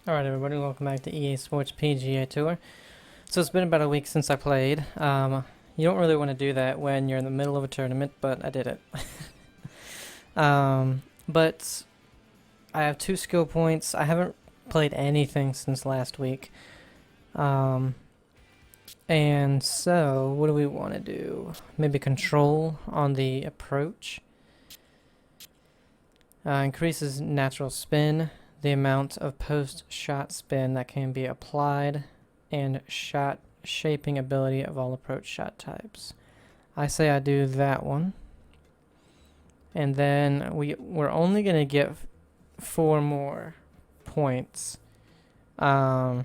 Alright everybody, welcome back to EA Sports PGA Tour. So it's been about a week since I played. You don't really want to do that when you're in the middle of a tournament, but I did it. But I have 2 skill points. I haven't played anything since last week. And so, what do we want to do? Maybe control on the approach. Increases natural spin, the amount of post-shot spin that can be applied, and shot shaping ability of all approach shot types. I say I do that one. And then we're only going to get 4 more points. Hmm.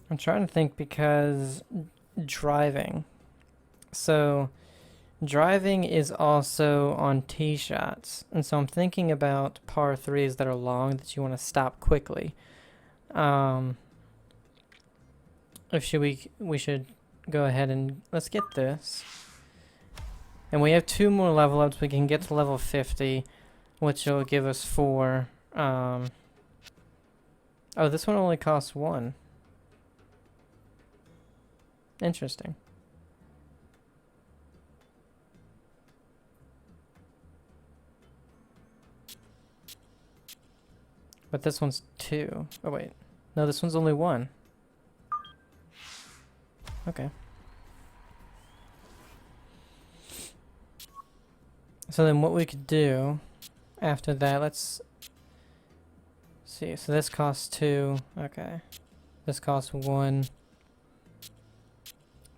I'm trying to think because driving. So driving is also on tee shots. And so I'm thinking about par 3s that are long that you want to stop quickly. If we should go ahead and let's get this. And we have 2 more level ups. We can get to level 50, which will give us 4. Oh, this one only costs 1. Interesting. But this one's 2. Oh wait. No, this one's only 1. Okay. So then what we could do after that, let's see. So this costs 2. Okay. This costs 1.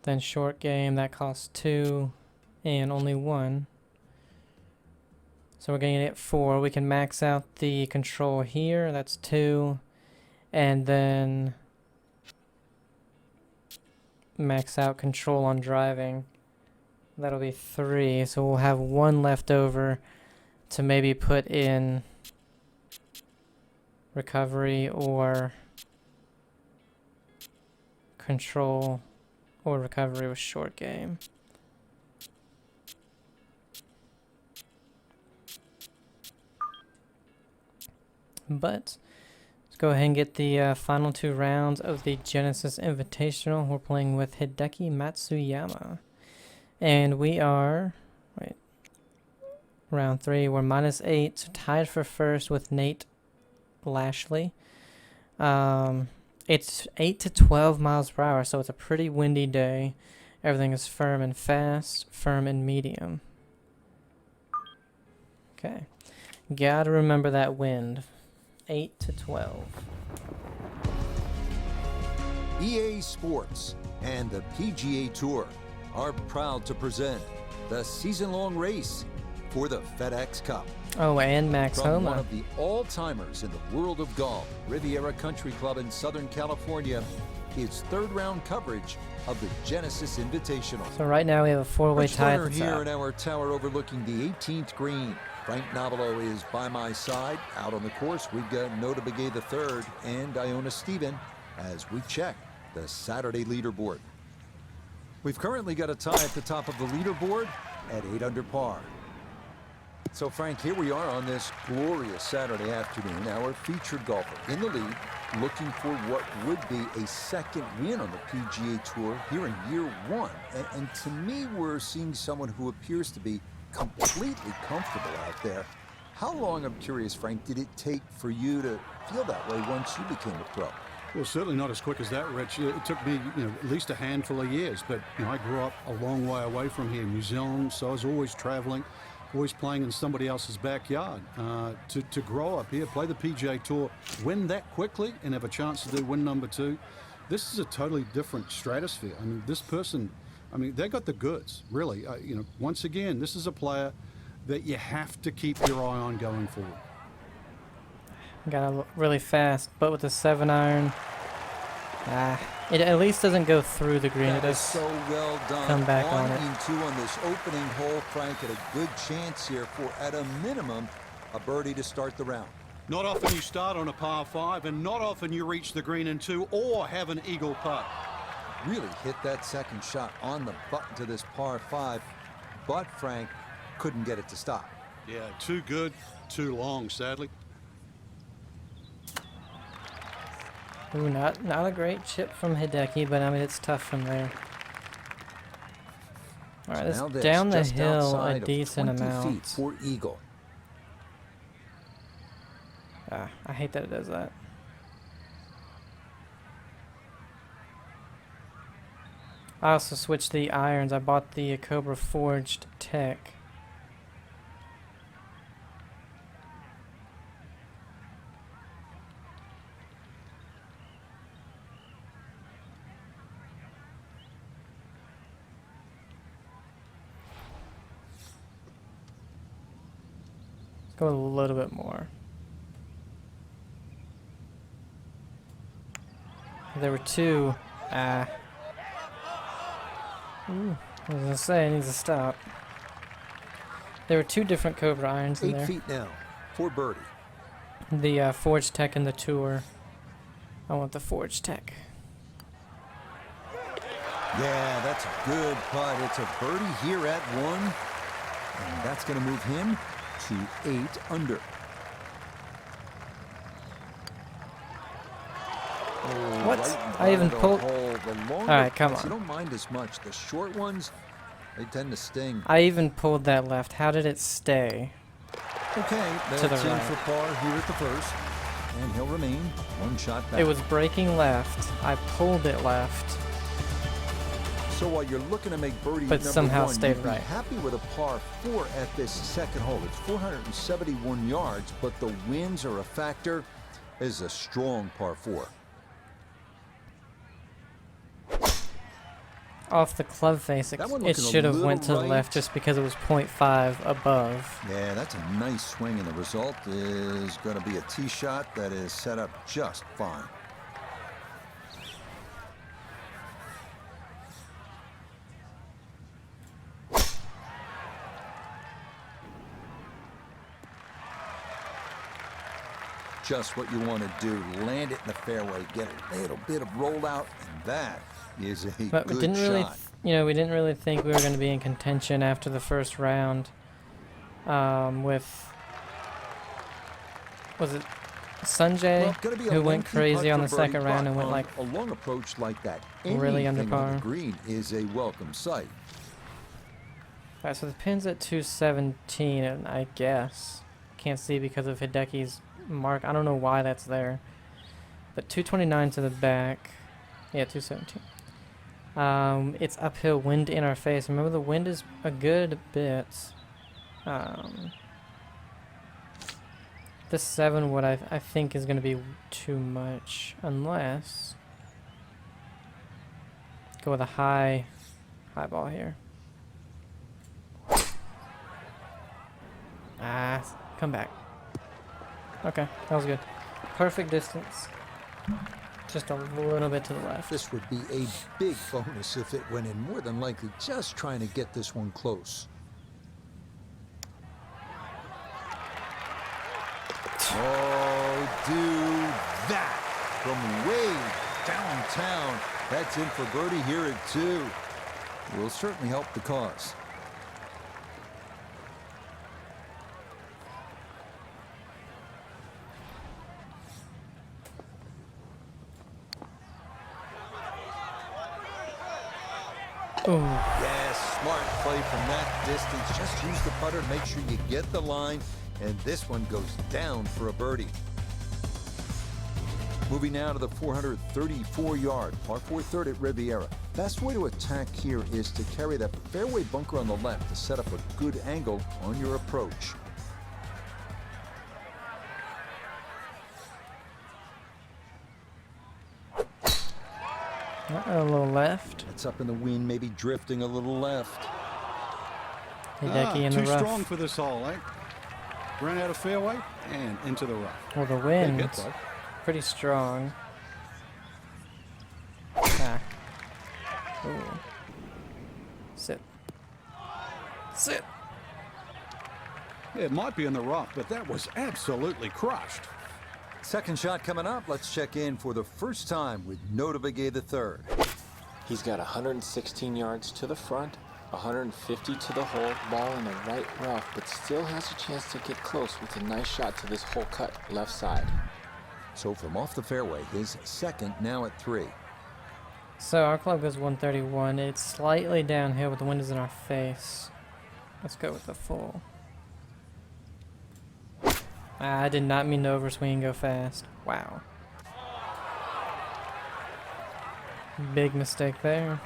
Then short game, that costs 2 and only 1. So we're going to get 4. We can max out the control here. That's 2. And then max out control on driving. That'll be 3. So we'll have 1 left over to maybe put in recovery or control or recovery with short game. But let's go ahead and get the final 2 rounds of the Genesis Invitational. We're playing with Hideki Matsuyama. And we are, wait, round 3. We're -8, so tied for first with Nate Lashley. It's 8 to 12 miles per hour, so it's a pretty windy day. Everything is firm and fast, firm and medium. Okay. Gotta remember that wind. 8 to 12. EA Sports and the PGA Tour are proud to present the season-long race for the FedEx Cup. Oh, and Max From one Homa. of the all-timers in the world of golf, Riviera Country Club in Southern California, it's third-round coverage of the Genesis Invitational. So right now we have a 4-way tie at the here top. in our tower overlooking the 18th green. Frank Novello is by my side. Out on the course, we've got Nota Begay III and Iona Stephen as we check the Saturday leaderboard. We've currently got a tie at the top of the leaderboard at 8 under par. So, Frank, here we are on this glorious Saturday afternoon. Our featured golfer in the lead, looking for what would be a second win on the PGA Tour here in year 1. And to me, we're seeing someone who appears to be completely comfortable out there. How long, I'm curious, Frank, did it take for you to feel that way once you became a pro? Well, certainly not as quick as that, Rich. It took me, at least a handful of years. But, I grew up a long way away from here in New Zealand, so I was always traveling, always playing in somebody else's backyard. To grow up here, play the PGA Tour, win that quickly, and have a chance to do win number 2, this is a totally different stratosphere. I mean, this person, they got the goods, really. Once again, this is a player that you have to keep your eye on going forward. Got really fast, but with the 7-iron, It at least doesn't go through the green. It That is does so well done. come back on it. In 2 on this opening hole. Frank had a good chance here for, at a minimum, a birdie to start the round. Not often you start on a par 5, and not often you reach the green in 2 or have an eagle putt. Really hit that second shot on the button to this par 5, but Frank couldn't get it to stop. Yeah, too good, too long, sadly. Ooh, not a great chip from Hideki, but I mean it's tough from there. All right, Now it's this, down the just hill a outside of decent 20 amount. feet for eagle. I hate that it does that. I also switched the irons. I bought the Cobra Forged Tech. Let's go a little bit more. There were two. Ooh, I was gonna say, it needs to stop. There were two different Cobra irons in 8 there. feet now for birdie. The Forged Tech and the Tour. I want the Forged Tech. Yeah, that's a good putt. It's a birdie here at 1, and that's going to move him to 8 under. Oh, What? right I even by the pulled- hole. The longer Alright, come putts, on. You don't mind as much. The short ones, they tend to sting. I even pulled that left. How did it stay? Okay, To the that's in right. for par here at the first, and he'll remain 1 shot back. It was breaking left. I pulled it left. So while you're looking to make birdie But number somehow 1, stayed you'd be right. happy with a par 4 at this second hole. It's 471 yards, but the winds are a factor. This is a strong par 4. Off the club face, it That one it looking a should have little went to the right. left just because it was 0.5 above. Yeah, that's a nice swing, and the result is going to be a tee shot that is set up just fine. Just what you want to do. Land it in the fairway, get a little bit of rollout, and that is a But we good didn't really, shot. we didn't really think we were going to be in contention after the first round. With, was it Sanjay, Well, gonna be a who went lengthy crazy putt on the for birdie, second round but and went on like a long approach like that. really under Anything on par. the green is a welcome sight. Alright, so the pin's at 217, and I guess can't see because of Hideki's mark. I don't know why that's there, but 229 to the back. Yeah, 217. It's uphill, wind in our face. Remember, the wind is a good bit. This 7 wood I think is going to be too much, unless go with a high ball here. Come back. Okay, that was good. Perfect distance. Just a little bit to the left. This would be a big bonus if it went in. More than likely just trying to get this one close. Oh, do that from way downtown. That's in for birdie here at 2. Will certainly help the cause. Ooh. Yes, smart play from that distance. Just use the putter to make sure you get the line, and this one goes down for a birdie. Moving now to the 434-yard par 4 third at Riviera. Best way to attack here is to carry that fairway bunker on the left to set up a good angle on your approach. A little left. It's up in the wind, maybe drifting a little left. Hideki in the Too rough. strong for this hole, eh? Ran out of fairway and into the rough. Well, the Big wind hit, though. pretty strong. Ah. Ooh. Sit. Sit. It might be in the rough, but that was absolutely crushed. Second shot coming up. Let's check in for the first time with Nota Begay the third. He's got 116 yards to the front, 150 to the hole, ball in the right rough, but still has a chance to get close with a nice shot to this hole cut left side. So from off the fairway, his second now at 3. So our club goes 131. It's slightly downhill, but the wind is in our face. Let's go with the full. I did not mean to overswing and go fast. Wow. Big mistake there.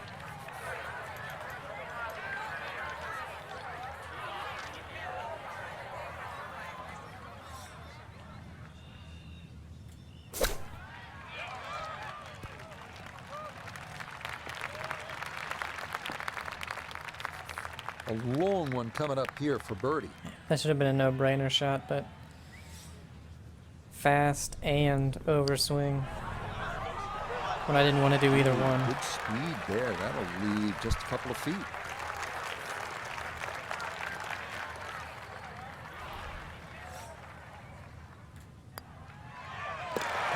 A long one coming up here for birdie. That should have been a no-brainer shot, but fast and overswing when I didn't want to do either one. Good speed there. That'll leave just a couple of feet.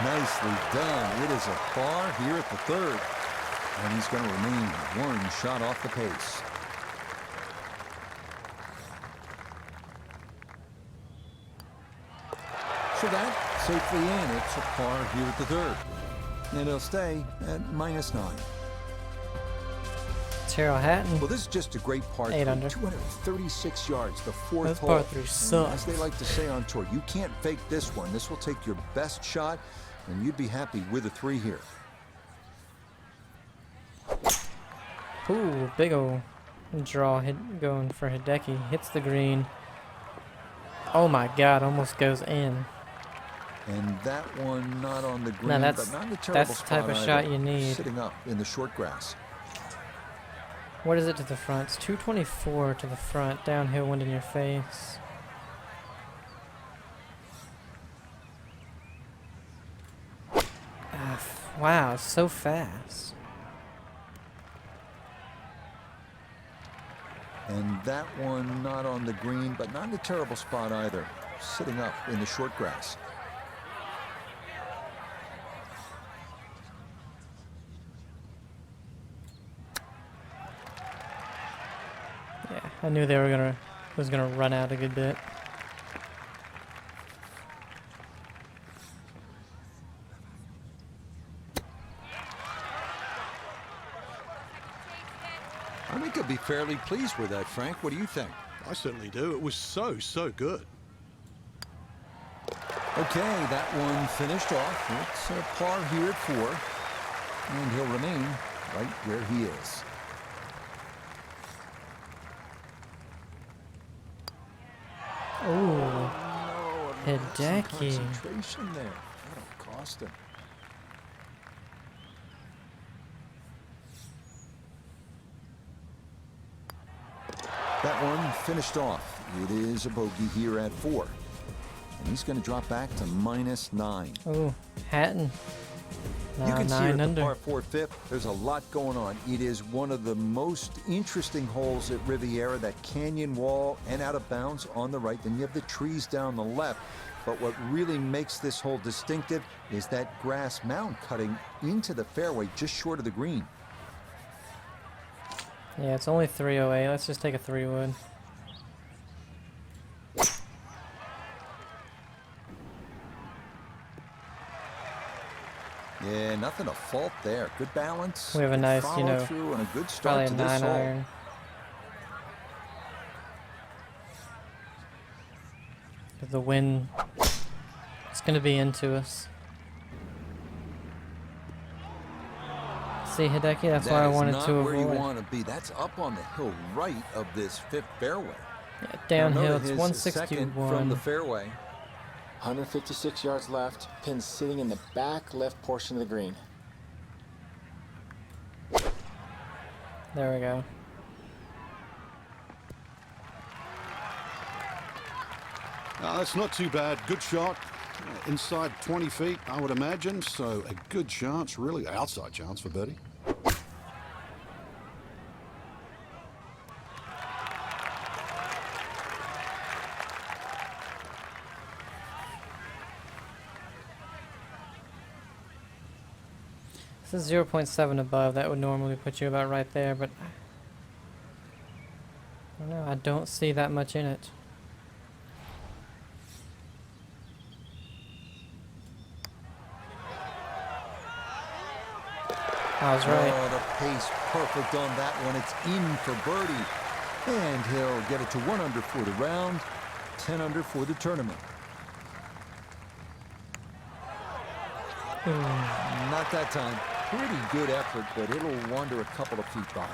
Nicely done. It is a par here at the third. And he's going to remain one shot off the pace. So that safely in. It's a par here at the third. And it'll stay at -9. Terrell Hatton. Well, this is just a great par 8 3. under. 236 yards, the fourth This hole. par 3 And sucks. as they like to say on tour, you can't fake this one. This will take your best shot, and you'd be happy with a 3 here. Ooh, big ol' draw hit going for Hideki. Hits the green. Oh my god, almost goes in. And that one not on the green, Now that's but not in a terrible that's the type spot of either. shot you need. Sitting up in the short grass. What is it to the front? It's 224 to the front. Downhill, wind in your face. Wow, so fast. And that one not on the green, but not in a terrible spot either. Sitting up in the short grass. Yeah, I knew they were was gonna run out a good bit. I think I'd be fairly pleased with that, Frank. What do you think? I certainly do. It was so good. Okay, that one finished off. It's a par here at 4. And he'll remain right where he is. Ooh, No, Hideki. Concentration there. That'll cost him. That one finished off. It is a bogey here at 4. And he's going to drop back to -9. Ooh, Hatton. You can see here 9 at the under. par 4 fifth, there's a lot going on. It is one of the most interesting holes at Riviera, that canyon wall and out of bounds on the right. Then you have the trees down the left. But what really makes this hole distinctive is that grass mound cutting into the fairway just short of the green. Yeah, it's only 308. Let's just take a 3-wood. Yeah, nothing to fault there. Good balance. We have a good nice, follow through, and a good Probably start a to this 9 hole. iron. The wind, it's going to be into us. See, Hideki, that's why I wanted to That is not where you avoid. want to be. That's up on the hill right of this fifth fairway. Yeah, Now, downhill, note it's his 161. second from the fairway. 156 yards left, pin sitting in the back left portion of the green. There we go. That's not too bad. Good shot. inside 20 feet, I would imagine. So a good chance, really outside chance for birdie. This is 0.7 above. That would normally put you about right there, but I don't know. I don't see that much in it. I was right. Oh, the pace perfect on that one. It's in for birdie. And he'll get it to 1 under for the round, 10 under for the tournament. Not that time. Pretty good effort, but it'll wander a couple of feet by.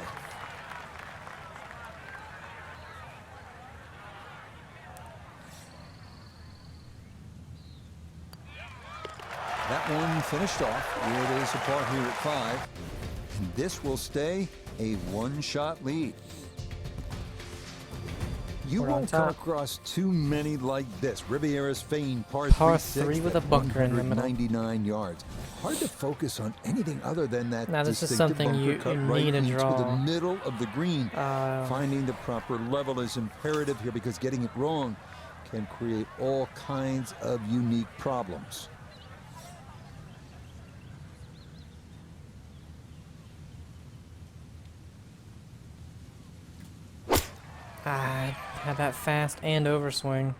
That one finished off. It is a par here at 5. And this will stay a one-shot lead. You We're on won't come top. across too many like this. Riviera's famed par Par 3 3 with a bunker in the middle. 99 yards. Hard to focus on anything other than that Now, this is distinctive something bunker you cut need right to into draw. the middle of the green. Uh, Finding the proper level is imperative here because getting it wrong can create all kinds of unique problems. I had that fast and overswing.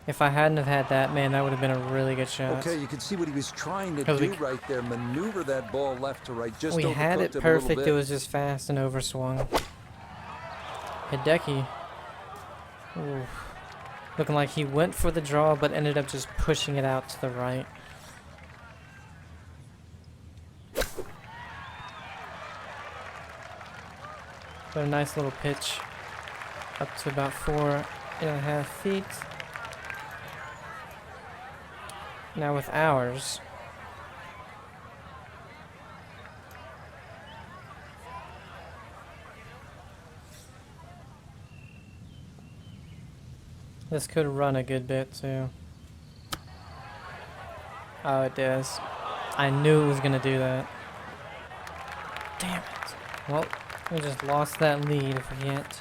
If I hadn't have had that, man, that would have been a really good shot. Okay, you can see what he was trying to 'Cause do we- right there. Maneuver that ball left to right. Just We had overcooked it a little perfect. bit. It was just fast and overswung. Hideki. Ooh. Looking like he went for the draw, but ended up just pushing it out to the right. But a nice little pitch up to about 4.5 feet. Now with ours, this could run a good bit too. Oh, it does. I knew it was gonna do that. Damn it. Well, we just lost that lead if we can't.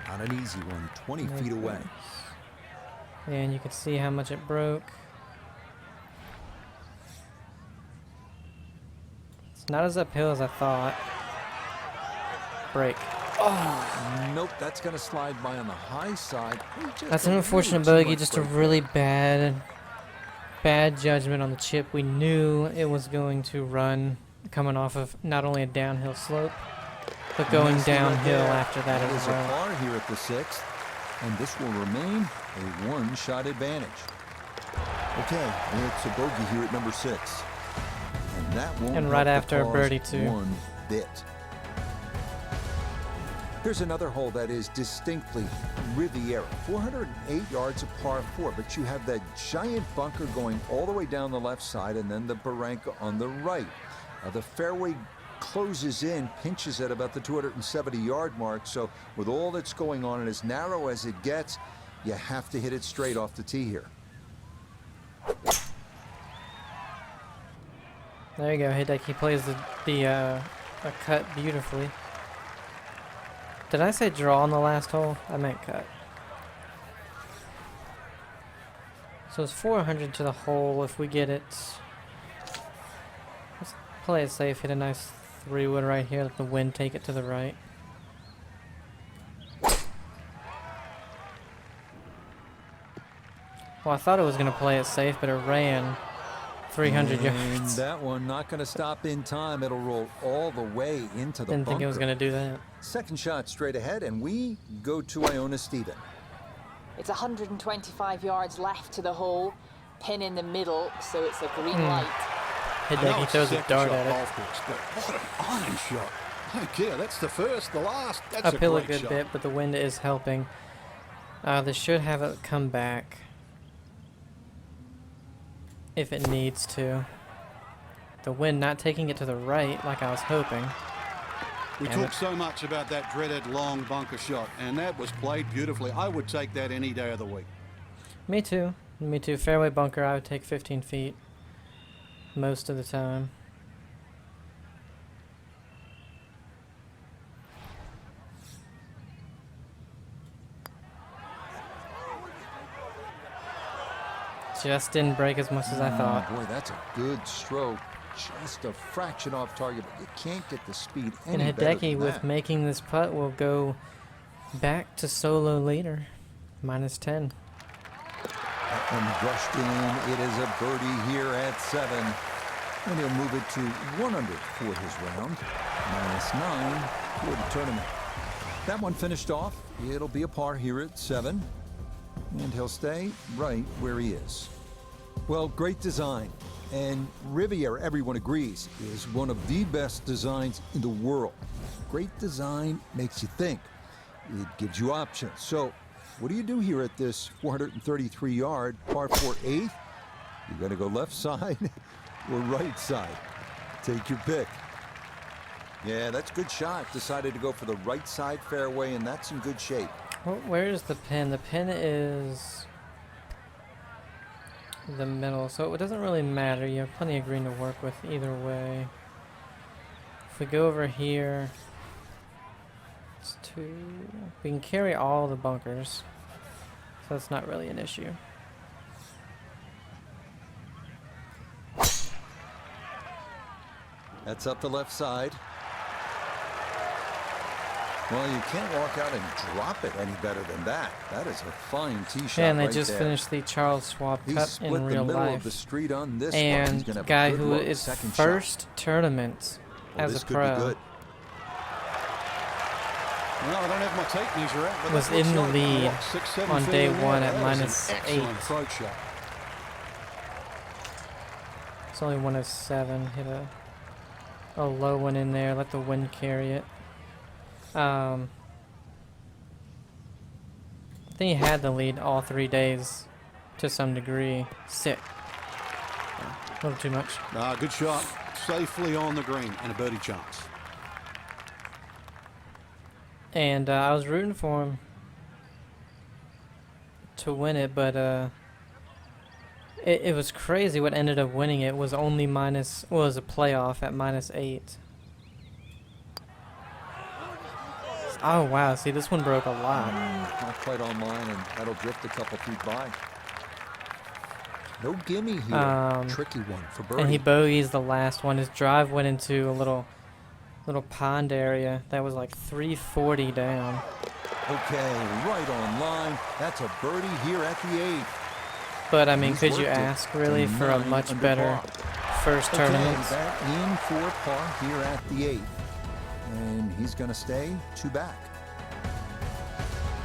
On an easy one, 20 make feet away. this. And you can see how much it broke. It's not as uphill as I thought. Break. Nope, that's going to slide by on the high side. That's an unfortunate bogey, just a really bad judgment on the chip. We knew it was going to run coming off of not only a downhill slope, but going downhill after that That as is a well. par here at the 6th, and this will remain a one-shot advantage. Okay, it's a bogey here at number 6, and that won't And right help the after a cause birdie, too. one bit. Here's another hole that is distinctly Riviera. 408 yards of par 4, but you have that giant bunker going all the way down the left side and then the barranca on the right. The fairway closes in, pinches at about the 270-yard mark, so with all that's going on and as narrow as it gets, you have to hit it straight off the tee here. There you go. Hideki plays a cut beautifully. Did I say draw on the last hole? I meant cut. So it's 400 to the hole if we get it. Let's play it safe. Hit a nice 3-wood right here. Let the wind take it to the right. Well, I thought it was going to play it safe, but it ran 300 And yards. that one not going to stop in time. It'll roll all the way into the Didn't bunker. think it was going to do that. Second shot straight ahead, and we go to Iona Stephen. It's 125 yards left to the hole, pin in the middle, so it's a green light. I know Hideki it's throws a second dart shot at it. golf course, but what an iron shot. I don't care. That's the first, the last. That's Uphill a great good shot. bit, but the wind is helping. This should have it come back if it needs to. The wind not taking it to the right like I was hoping. We Damn talk so much about that dreaded long bunker shot, and that was played beautifully. I would take that any day of the week. Me too. Me too. Fairway bunker, I would take 15 feet most of the time. Just didn't break as much as I thought. Boy, that's a good stroke. Just a fraction off target, but you can't get the speed And any better Hideki, than with that. making this putt, will go back to solo leader. -10. That one brushed in. It is a birdie here at 7. And he'll move it to 1 under for his round. -9 for the tournament. That one finished off. It'll be a par here at 7. And he'll stay right where he is. Well, great design. And Riviera, everyone agrees, is one of the best designs in the world. Great design makes you think. It gives you options. So, what do you do here at this 433-yard par 4 8th? You're going to go left side or right side. Take your pick. Yeah, that's a good shot. Decided to go for the right side fairway, and that's in good shape. Well, where is the pin? The pin is the middle, so it doesn't really matter. You have plenty of green to work with either way. If we go over here, it's 2. We can carry all the bunkers, so that's not really an issue. That's up the left side. Well, you can't walk out and drop it any better than that. That is a fine tee shot. Yeah, and they right just there. finished the Charles Schwab He Cup split in real the middle life. of the street on this one. He's And gonna have a guy good who look, is second first shot. tournament Well, as this a could pro be good. Well, I don't have my tape measure out, but was that looks in the like, lead what, 6, 7 on feet day in the 1 air. at That is an -8. excellent approach shot. It's only 107. Hit a low one in there. Let the wind carry it. I think he had the lead all 3 days to some degree. Sick. A little too much. Good shot. Safely on the green and a birdie chance. And I was rooting for him to win it, but it was crazy what ended up winning it was only was a playoff at -8. Oh wow, see this one broke a lot. Not quite on line, and that'll drift a couple feet by. No gimme here. Tricky one for birdie. And he bogeys the last one. His drive went into a little pond area that was like 340 down. Okay, right on line. That's a birdie here at the 8th. But I mean, He's could you worked it ask to really for a 9 much under better par. first Okay, tournament? that in for par here at the 8th. And he's going to stay 2 back.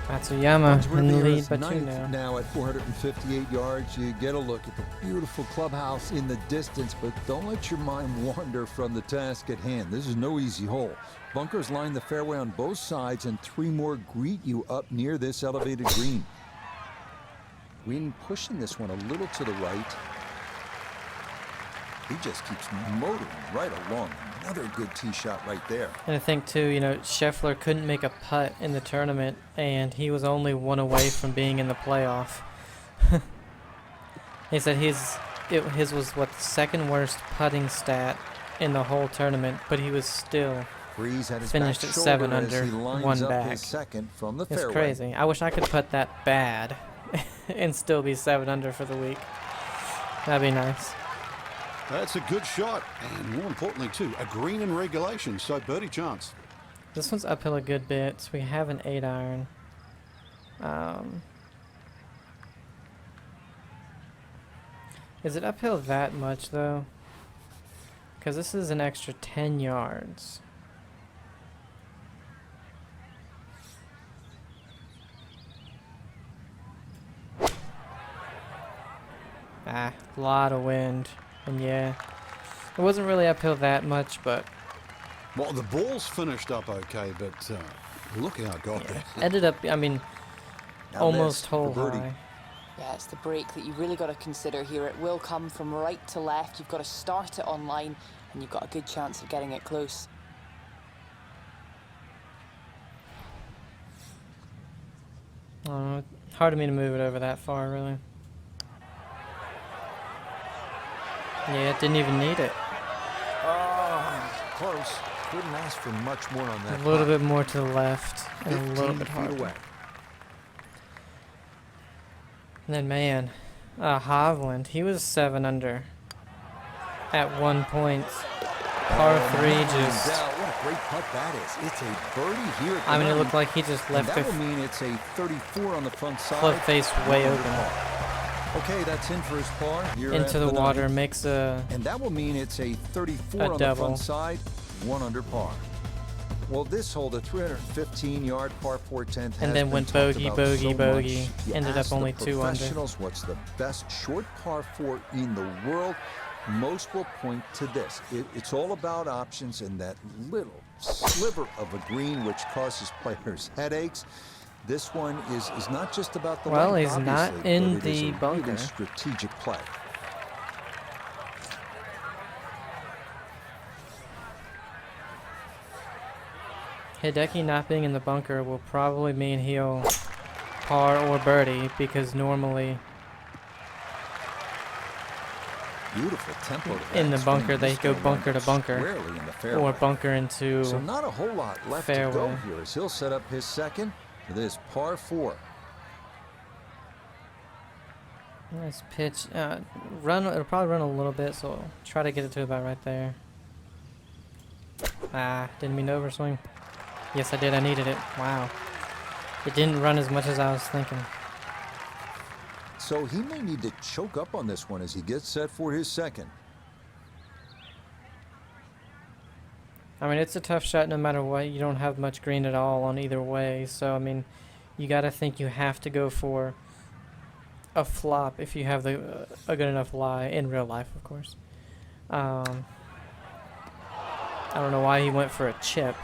Matsuyama in the Rivera's lead, but 9th now at 458 yards. You get a look at the beautiful clubhouse in the distance, but don't let your mind wander from the task at hand. This is no easy hole. Bunkers line the fairway on both sides, and 3 more greet you up near this elevated green. Green pushing this one a little to the right. He just keeps motoring right along. Another good tee shot right there. And I think too, Scheffler couldn't make a putt in the tournament, and he was only 1 away from being in the playoff. He said his was the second worst putting stat in the whole tournament, but he was still Breeze at his finished back at shoulder 7 as under, he lines 1 up back. his second from the It's fairway. crazy. I wish I could putt that bad and still be 7 under for the week. That'd be nice. That's a good shot, and more importantly, too, a green in regulation, so birdie chance. This one's uphill a good bit, so we have an 8-iron. Is it uphill that much, though? Because this is an extra 10 yards. A lot of wind. And yeah, it wasn't really uphill that much, but Well, the ball's finished up okay, but look how it got there. ended up, I mean, Now almost this hole for birdie. high. Yeah, it's the break that you really got to consider here. It will come from right to left. You've got to start it on line, and you've got a good chance of getting it close. Hard of me to move it over that far, really. Yeah, it didn't even need it. Oh, close. Couldn't ask for much more on that. A little putt. bit more to the left and a 15 little bit feet harder. away. And then, man, Hovland, he was 7 under at one point. Par 3 just... What a great putt that is. It's a birdie here at the I mean, it nine, looked like he just and left that the will mean it's a 34 on the front side. flip face way Under open par. Okay, that's in for his par here at into the water, nine. makes a... And that will mean it's a 34 A on the double. front side, 1 under par. Well, this hole, the 315-yard par 4 10th, has And then been went talked bogey, about bogey, so bogey. much. You Ended up ask the only 2 under. professionals what's the best short par 4 in the world. Most will point to this. It's all about options and that little sliver of a green which causes players headaches. This one is not just about the Well, length, he's not obviously, in but it is the a bunker. really strategic play. Hideki not being in the bunker will probably mean he'll par or birdie, because normally Beautiful tempo to in that the swing. bunker they He's go gonna bunker land to bunker squarely in the fairway. or bunker into... So not a whole lot left to go fairway. here as he'll set up his second for this par 4. Nice pitch. Run. It'll probably run a little bit, so I'll try to get it to about right there. Ah, didn't mean to overswing. Yes, I did. I needed it. Wow. It didn't run as much as I was thinking. So he may need to choke up on this one as he gets set for his second. I mean, it's a tough shot no matter what. You don't have much green at all on either way. So, I mean, you got to think you have to go for a flop if you have a good enough lie in real life, of course. I don't know why he went for a chip.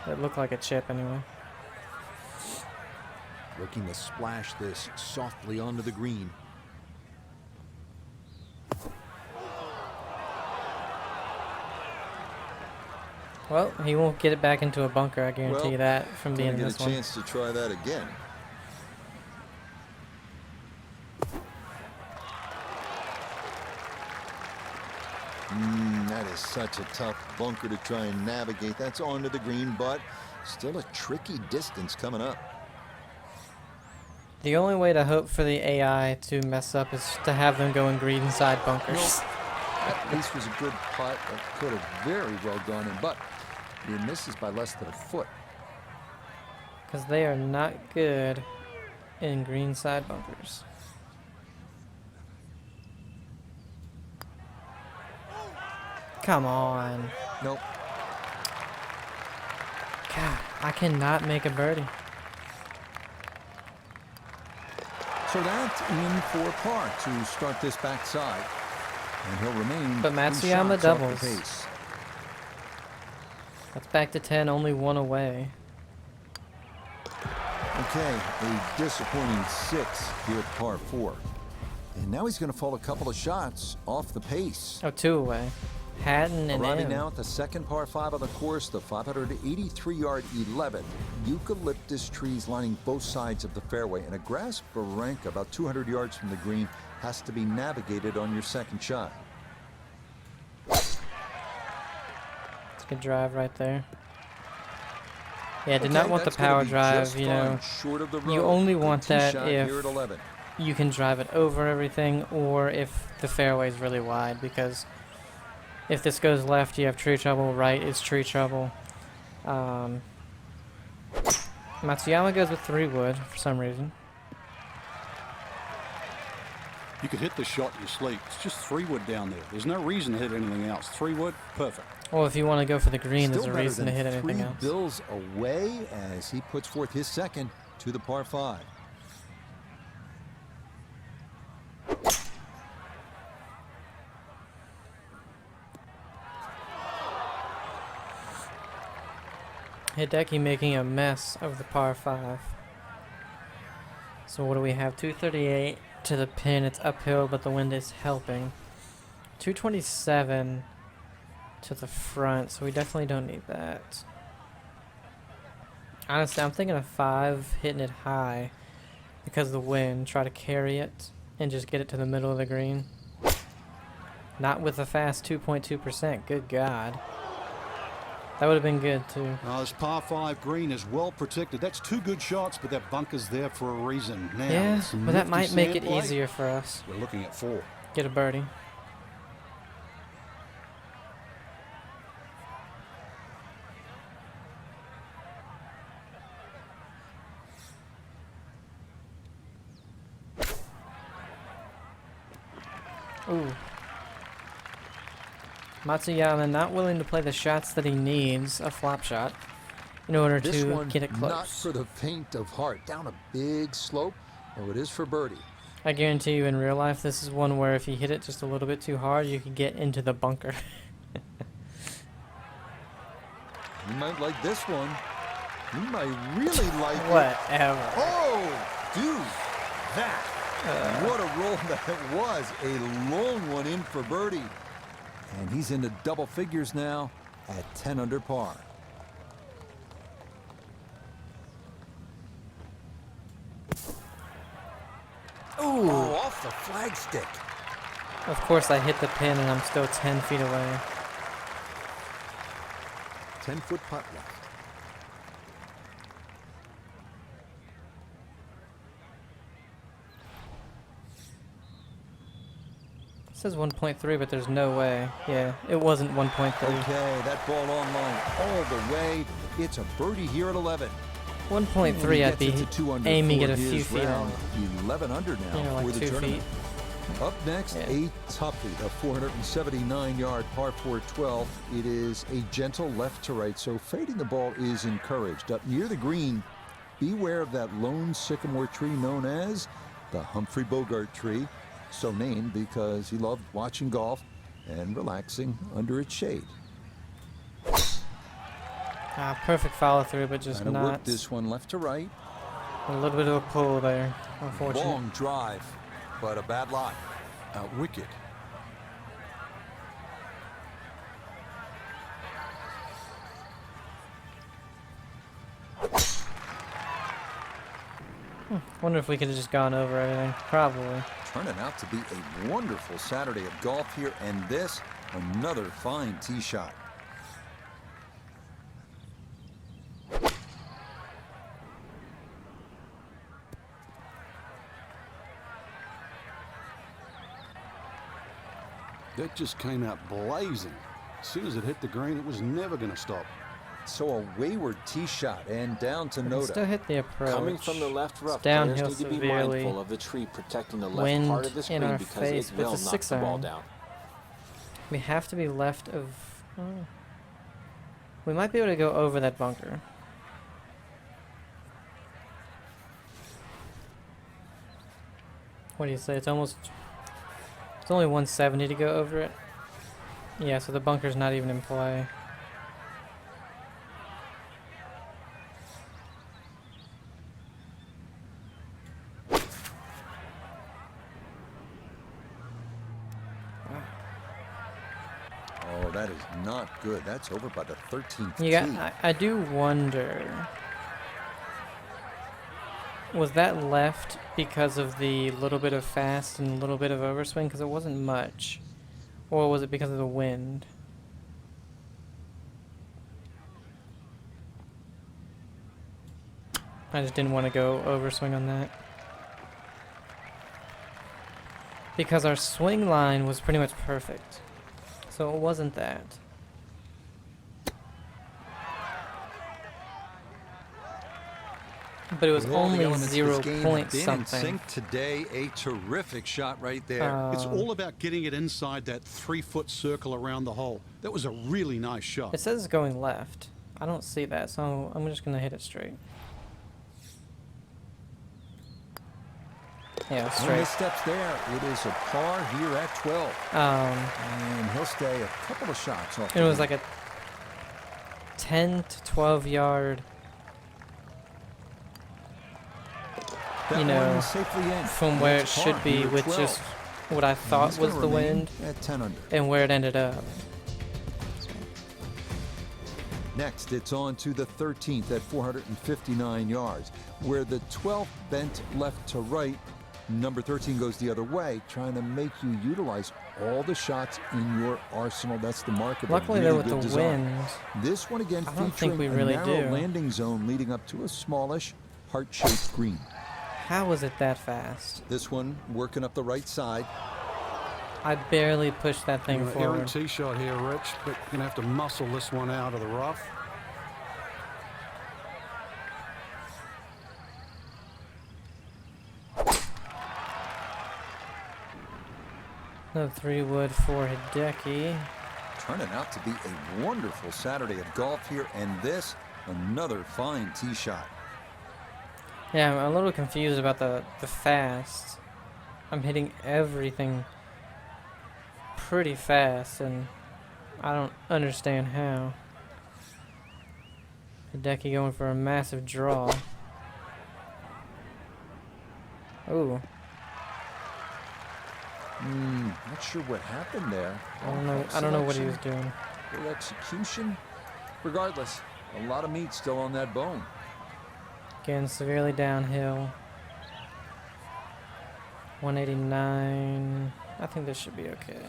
It looked like a chip anyway. Looking to splash this softly onto the green. Well, he won't get it back into a bunker, I guarantee Well, you that, from being in Gonna this get a one. chance to try that again. That is such a tough bunker to try and navigate. That's onto the green, but still a tricky distance coming up. The only way to hope for the AI to mess up is to have them go in green side bunkers. At least was a good putt. That could have very well gone in, but he misses by less than a foot. Because they are not good in green side bunkers. Come on. Nope. God, I cannot make a birdie. So that's in for par to start this backside. And he'll remain But 3 Matsuyama shots off the doubles. pace. That's back to 10, only 1 away. Okay, a disappointing 6 here at par 4. And now he's going to fall a couple of shots off the pace. Oh, 2 away. Hatton and Arriving M. now at the second par 5 on the course, the 583-yard 11. Eucalyptus trees lining both sides of the fairway, and a grass barranca about 200 yards from the green has to be navigated on your second shot. It's a good drive right there. Yeah, did Okay, not want the that's gonna power be drive, just you know. fine, short of the You road. only Good want tee that shot if here at 11. you can drive it over everything, or if the fairway is really wide, because if this goes left, you have tree trouble. Right is tree trouble. Matsuyama goes with 3 wood for some reason. You could hit the shot in your sleep. It's just 3 wood down there. There's no reason to hit anything else. 3 wood, perfect. Well, if you want to go for the green, Still there's a better reason to than hit anything 3 else. bills away as he puts forth his second to the par 5. Hideki making a mess of the par 5. So what do we have? 238 to the pin. It's uphill, but the wind is helping. 227 to the front, so we definitely don't need that. Honestly, I'm thinking of 5, hitting it high because of the wind. Try to carry it and just get it to the middle of the green. Not with a fast 2.2%. Good God. That would have been good too. This par 5 green is well protected. That's 2 good shots, but that bunker's there for a reason. Now, Yeah, some but that nifty might make sand it play. easier for us. We're looking at 4. Get a birdie. Ooh. Matsuyama not willing to play the shots that he needs, a flop shot, in order This to one get it close. not for the faint of heart. Down a big slope, though it is for birdie. I guarantee you in real life, this is one where if you hit it just a little bit too hard, you could get into the bunker. You might like this one. You might really like it. Whatever. Oh, dude, that. What a roll that was. A long one in for birdie. And he's into double figures now at 10 under par. Ooh, off the flagstick. Of course I hit the pin and I'm still 10 feet away. 10-foot putt left. It says 1.3, but there's no way. Yeah, it wasn't 1.3. Okay, that ball on line all the way. It's a birdie here at 11. 1.3, I'd be aiming at a few feet on. 11 under now You know, for like the 2 tournament. feet. Up next, Yeah. a toughie, a 479-yard par 4 12. It is a gentle left to right, so fading the ball is encouraged. Up near the green, beware of that lone sycamore tree known as the Humphrey Bogart tree, so named because he loved watching golf and relaxing under its shade. Perfect follow through, but just Trying to work not. this one left to right. A little bit of a pull there, unfortunately. Long drive, but a bad lie. Out wicket. Wonder if we could have just gone over everything. Probably. Turning out to be a wonderful Saturday of golf here, and this, another fine tee shot. That just came out blazing. As soon as it hit the green, it was never going to stop. So a wayward tee shot and down to We Noda. still hit the approach. Coming from the left rough, It's downhill players need to be severely. mindful of the tree protecting the left Wind part of the in screen our because face it with will the knock 6 the ball iron. down. We have to be left of... Oh. We might be able to go over that bunker. What do you say? It's almost... It's only 170 to go over it. Yeah, so the bunker's not even in play. Oh, that is not good. That's over by the 13th You got... tee. I do wonder... Was that left because of the little bit of fast and a little bit of overswing? Because it wasn't much. Or was it because of the wind? I just didn't want to go overswing on that. Because our swing line was pretty much perfect. So it wasn't that. But it was With all the only elements of 0 this game point been in something. sync today, a terrific shot right there. It's all about getting it inside that 3-foot circle around the hole. That was a really nice shot. It says it's going left. I don't see that, so I'm just gonna hit it straight. Yeah, No straight. missteps there. It is a par here at 12. And he'll stay a couple of shots off. It was like a 10 to 12 yard, that you know, one safely in. from where it It's par should be here at with 12. just what I And thought he's was gonna the remain wind at 10 under. and where it ended up. Next, it's on to the 13th at 459 yards, where the 12th bent left to right. Number 13 goes the other way, trying to make you utilize all the shots in your arsenal. That's the mark of Luckily, a though, really with good the design. wind, This one again I don't think featuring we a really narrow do. landing zone leading up to a smallish heart-shaped green. How was it that fast? This one working up the right side. I barely pushed that thing Errant forward. tee shot here, Rich, but you're going to have to muscle this one out of the rough. No 3-wood for Hideki. Turning out to be a wonderful Saturday of golf here, and this, another fine tee shot. Yeah, I'm a little confused about the fast. I'm hitting everything pretty fast, and I don't understand how. Hideki going for a massive draw. Ooh. Not sure what happened there. I don't know what he was doing. Good execution. Regardless, a lot of meat still on that bone. Getting severely downhill. 189. I think this should be okay.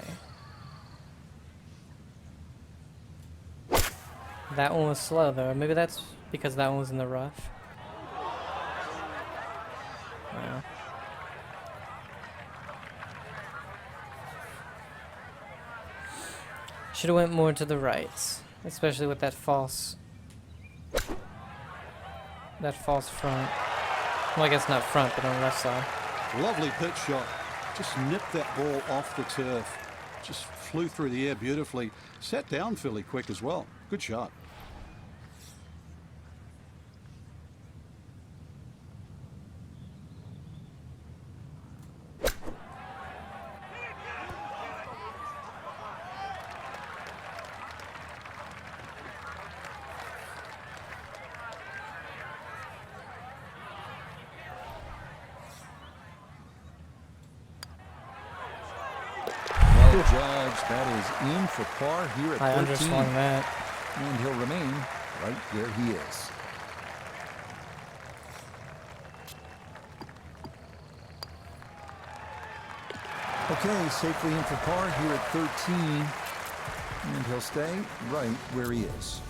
That one was slow though. Maybe that's because that one was in the rough. Wow. Should have went more to the right, especially with that false front. Well, I guess not front, but on the left side. Lovely pitch shot. Just nipped that ball off the turf. Just flew through the air beautifully. Sat down fairly quick as well. Good shot. Well judged. That is in for par here at I 13. underswung that. And he'll remain right where he is. Okay, safely in for par here at 13. And he'll stay right where he is.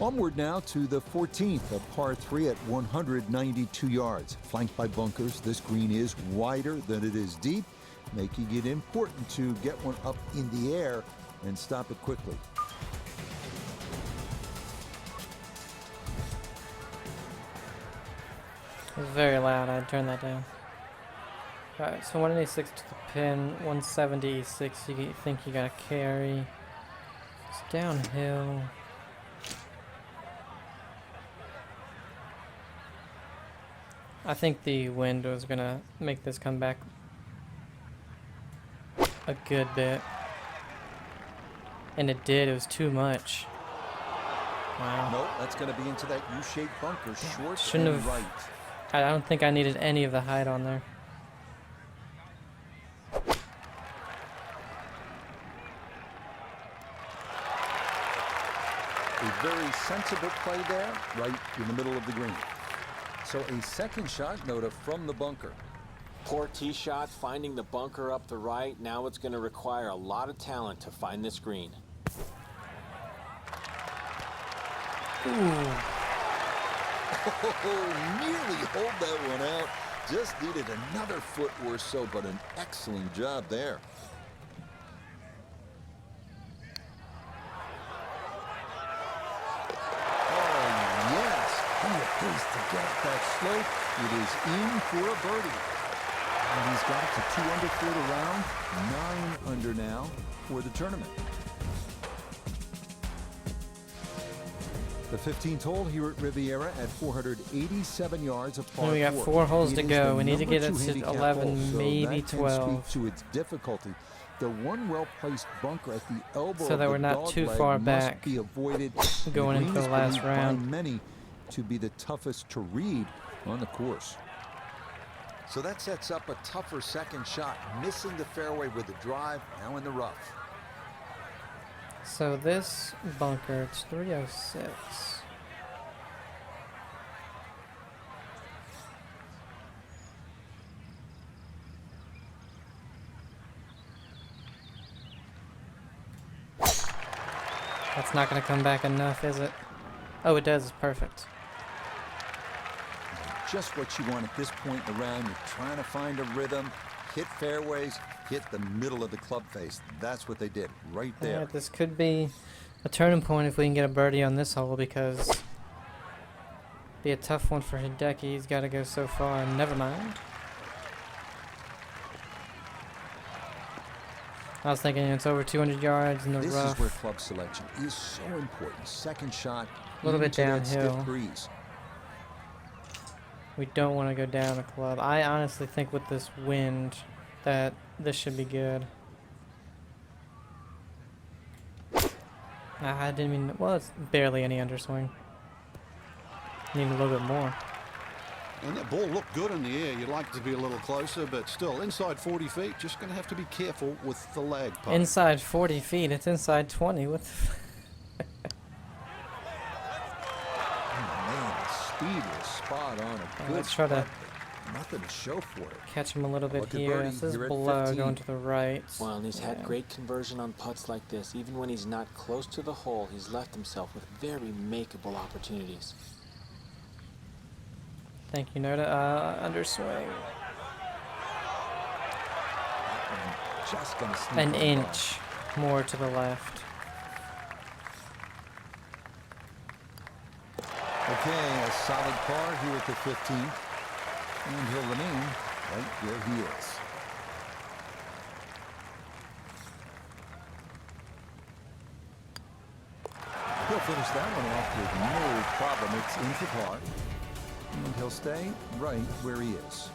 Onward now to the 14th, a par 3 at 192 yards. Flanked by bunkers, this green is wider than it is deep, making it important to get one up in the air and stop it quickly. It was very loud. I turned that down. Alright, so 186 to the pin, 176. You think you gotta carry. It's downhill. I think the wind was gonna make this come back a good bit. And it did. It was too much. Wow. Nope, that's going to be into that U-shaped bunker, short Shouldn't and have. right. I don't think I needed any of the height on there. A very sensible play there, right in the middle of the green. So a second shot, Noda, from the bunker. Poor tee shot, finding the bunker up the right. Now it's going to require a lot of talent to find this green. Ooh. Oh, nearly hold that one out. Just needed another foot or so, but an excellent job there. Oh, yes. He appears to get up that slope. It is in for a birdie. And he's got it to 2 under for the round, 9 under now for the tournament. The 15th hole here at Riviera at 487 yards of par And we got 4. 4 holes It to is go. the We need to number get it 2 to handicap 11, hole, so maybe that can 12. speak to its difficulty. The one well-placed bunker at the elbow So of that the we're not too dogleg far must back be avoided. going The into green the is last believed by round. many to be the toughest to read on the course. So that sets up a tougher second shot, missing the fairway with the drive, now in the rough. So this bunker, it's 306. That's not going to come back enough, is it? Oh, it does. Perfect. Just what you want at this point in the round. You're trying to find a rhythm, hit fairways, hit the middle of the club face. That's what they did right there. Yeah, this could be a turning point if we can get a birdie on this hole, because be a tough one for Hideki. He's got to go so far. Never mind. I was thinking it's over 200 yards in the This rough. is where club selection is so important. Second shot, A little bit into that stiff downhill. breeze. We don't want to go down a club. I honestly think with this wind that this should be good. I didn't mean. Well, it's barely any underswing. Need a little bit more. And that ball looked good in the air. You'd like it to be a little closer, but still inside 40 feet. Just going to have to be careful with the lag putt. Inside 40 feet. It's inside 20. What the Man, the speed was spot on. A good let's try to putt, but nothing to show for it. catch him a little bit Look at here. birdie. This is You're at below 15. going to the right. Well, and he's had Yeah. great conversion on putts like this. Even when he's not close to the hole, he's left himself with very makeable opportunities. Thank you, Noda. Underswing. Just gonna sneak An on by. inch more to the left. Okay, a solid par here at the 15th. And he'll remain right where he is. He'll finish that one off with no problem. It's in for par. And he'll stay right where he is.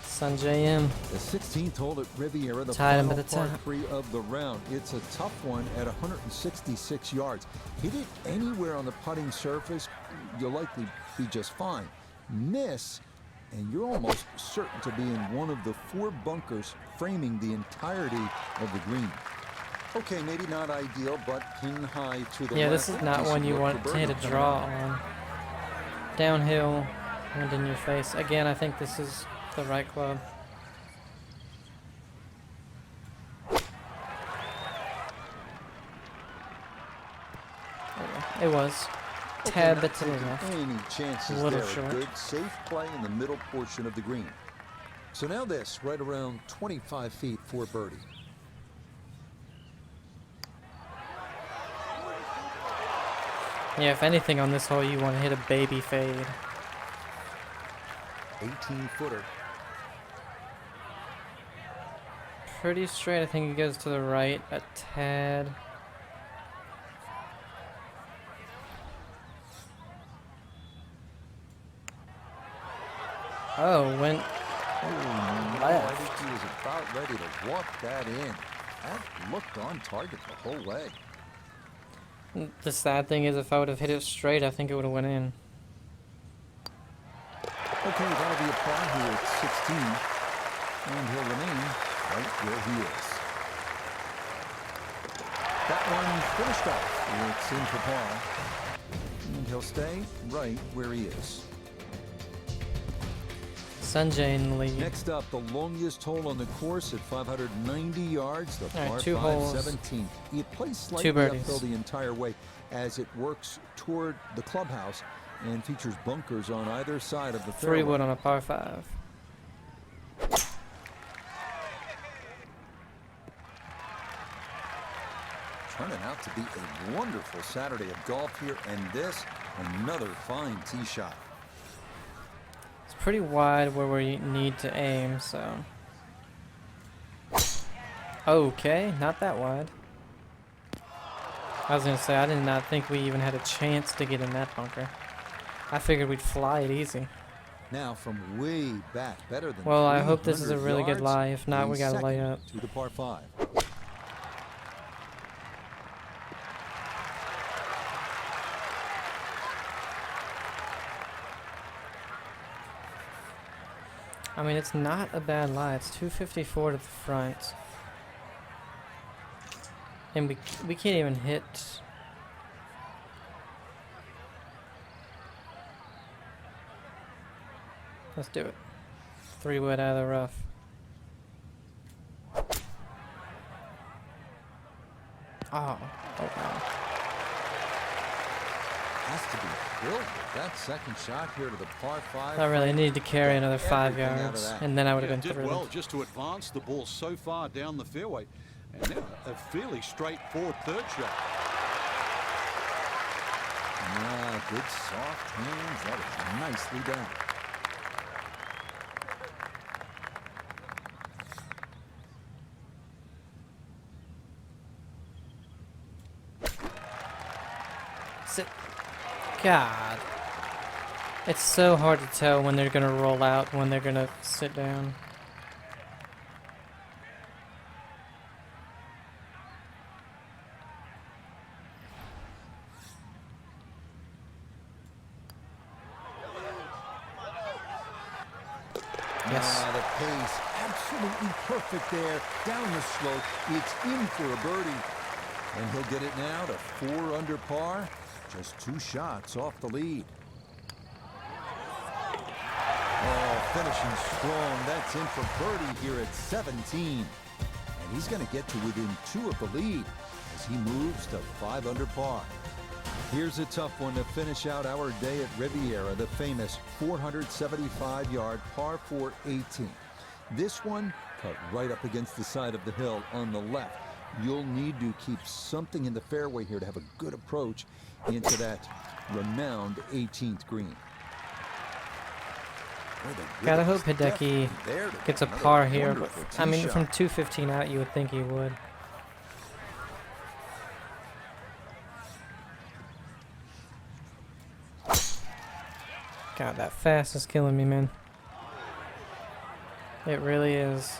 Sanjay M. The 16th hole at Riviera, the Tied him final at the par top. 3 of the round. It's a tough one at 166 yards. Hit it anywhere on the putting surface, you'll likely be just fine. Miss, and you're almost certain to be in one of the 4 bunkers framing the entirety of the green. Okay, maybe not ideal, but pin high to the Yeah, left. this is not Decent one you look want for to hit a birdie. draw on. Downhill, wind in your face. Again, I think this is the right club. It was. Tad bit to the left. Any chances A little there? short. A good, safe play in the middle portion of the green. So now this, right around 25 feet for birdie. Yeah, if anything on this hole, you want to hit a baby fade. 18-footer. Pretty straight. I think it goes to the right a tad. Oh, went I think he was about ready to walk that in. That looked on target the whole way. The sad thing is, if I would have hit it straight, I think it would have went in. Okay, that'll be a par here at 16. And he'll remain right where he is. That one finished off. It's in for par. And he'll stay right where he is. Sanjay in the lead. Next up, the longest hole on the course at 590 yards, the All par right, 2 5 holes. 17th. It plays 2 slightly birdies. uphill the entire way as it works toward the clubhouse and features bunkers on either side of the 3 fairway. wood on a par 5. Turning out to be a wonderful Saturday of golf here, and this, another fine tee shot. It's pretty wide where we need to aim, so. Okay, not that wide. I was gonna say, I did not think we even had a chance to get in that bunker. I figured we'd fly it easy. Now from way back, better than Well, I hope this is a 300 really good yards, lie. If not, a we gotta lay second up. to the par 5. I mean, it's not a bad lie. It's 254 to the front. And we can't even hit. Let's do it. 3 wood out of the rough. Oh, oh no. Has to be filled with that second shot here to the par 5. I really needed to carry another 5 Everything out of yards, that. and then I would have Yeah, been did thrilled. well just to advance the ball so far down the fairway. And now a fairly straightforward third shot. Ah, good soft hands. That is nicely done. Sit. God. It's so hard to tell when they're gonna roll out, when they're gonna sit down. Yes. Ah, the pace, absolutely perfect there. Down the slope, it's in for a birdie. And he'll get it now to 4 under par. Just 2 shots off the lead. Oh, finishing strong. That's in for birdie here at 17. And he's going to get to within 2 of the lead as he moves to 5 under par. Here's a tough one to finish out our day at Riviera, the famous 475-yard par 4 18. This one cut right up against the side of the hill on the left. You'll need to keep something in the fairway here to have a good approach into that renowned 18th green. Gotta hope Hideki gets a par here, but I mean, from 215 out, you would think he would. God, that fast is killing me, man. It really is.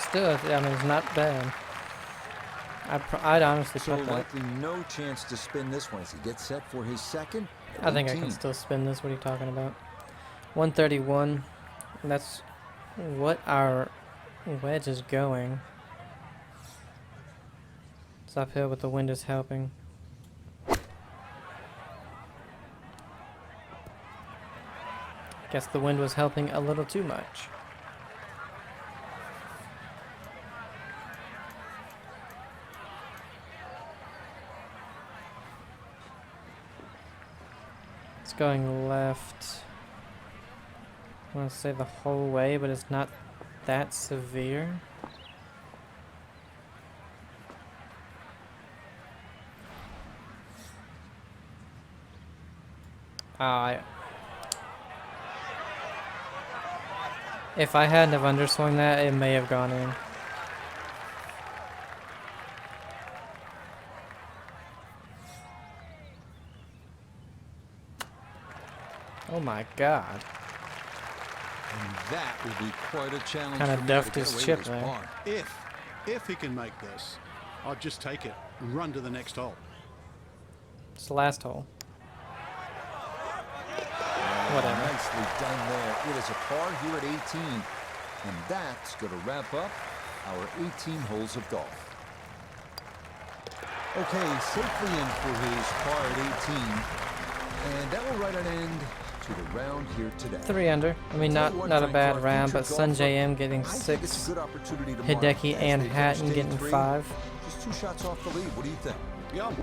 Still, I mean, it's not bad. I'd honestly So put that. likely no chance to spin this one as he gets set for his second. I think I 18. can still spin this. What are you talking about? 131. That's what our wedge is going. It's uphill, but the wind is helping. Guess the wind was helping a little too much. It's going left. I want to say the whole way, but it's not that severe. If I hadn't have underswung that, it may have gone in. Oh my god. And that will be quite a challenge. Kinda for him duffed to get his away chip with there. par. If he can make this, I'll just take it and run to the next hole. It's the last hole. Whatever. Nicely done there. It is a par here at 18. And that's going to wrap up our 18 holes of golf. Okay, safely in for his par at 18. And that will write an end to the round here today. 3 under. I mean, not a bad round, but Sunjay M getting I think it's 6. a good opportunity tomorrow Hideki as and they Hatton finish day getting 3. 5. Just 2 shots off the lead. What do you think? Yum.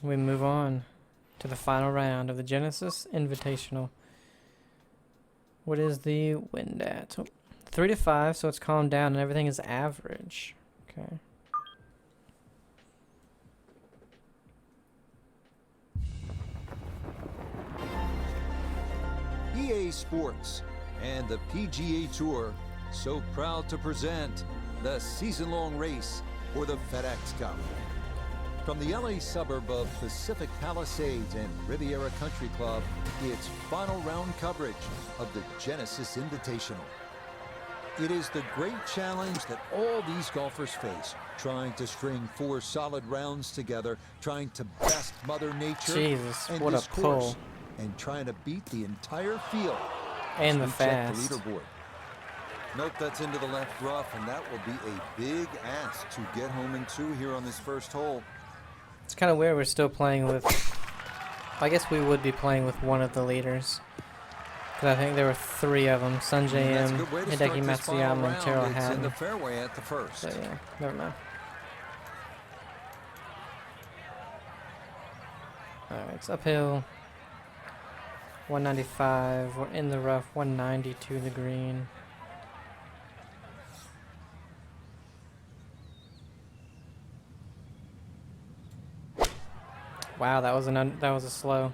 We move on to the final round of the Genesis Invitational. What is the wind at? Oh, 3 to 5, so it's calmed down and everything is average. Okay. EA Sports and the PGA Tour so proud to present the season-long race for the FedEx Cup. From the LA suburb of Pacific Palisades and Riviera Country Club, it's final round coverage of the Genesis Invitational. It is the great challenge that all these golfers face, trying to string 4 solid rounds together, trying to best Mother Nature Jesus, and what a this course, pull. and trying to beat the entire field. And the We check fast. the leaderboard. Nope, that's into the left rough, and that will be a big ask to get home in 2 here on this first hole. It's kind of weird we're still playing with... I guess we would be playing with one of the leaders. Because I think there were 3 of them. Sanjay That's a M, good way to start Hideki this final Matsuyama, and round. Taro It's in Hatton. the fairway at the first. So yeah, never mind. Alright, it's uphill. 195. We're in the rough. 190 to the green. Wow, that was a slow.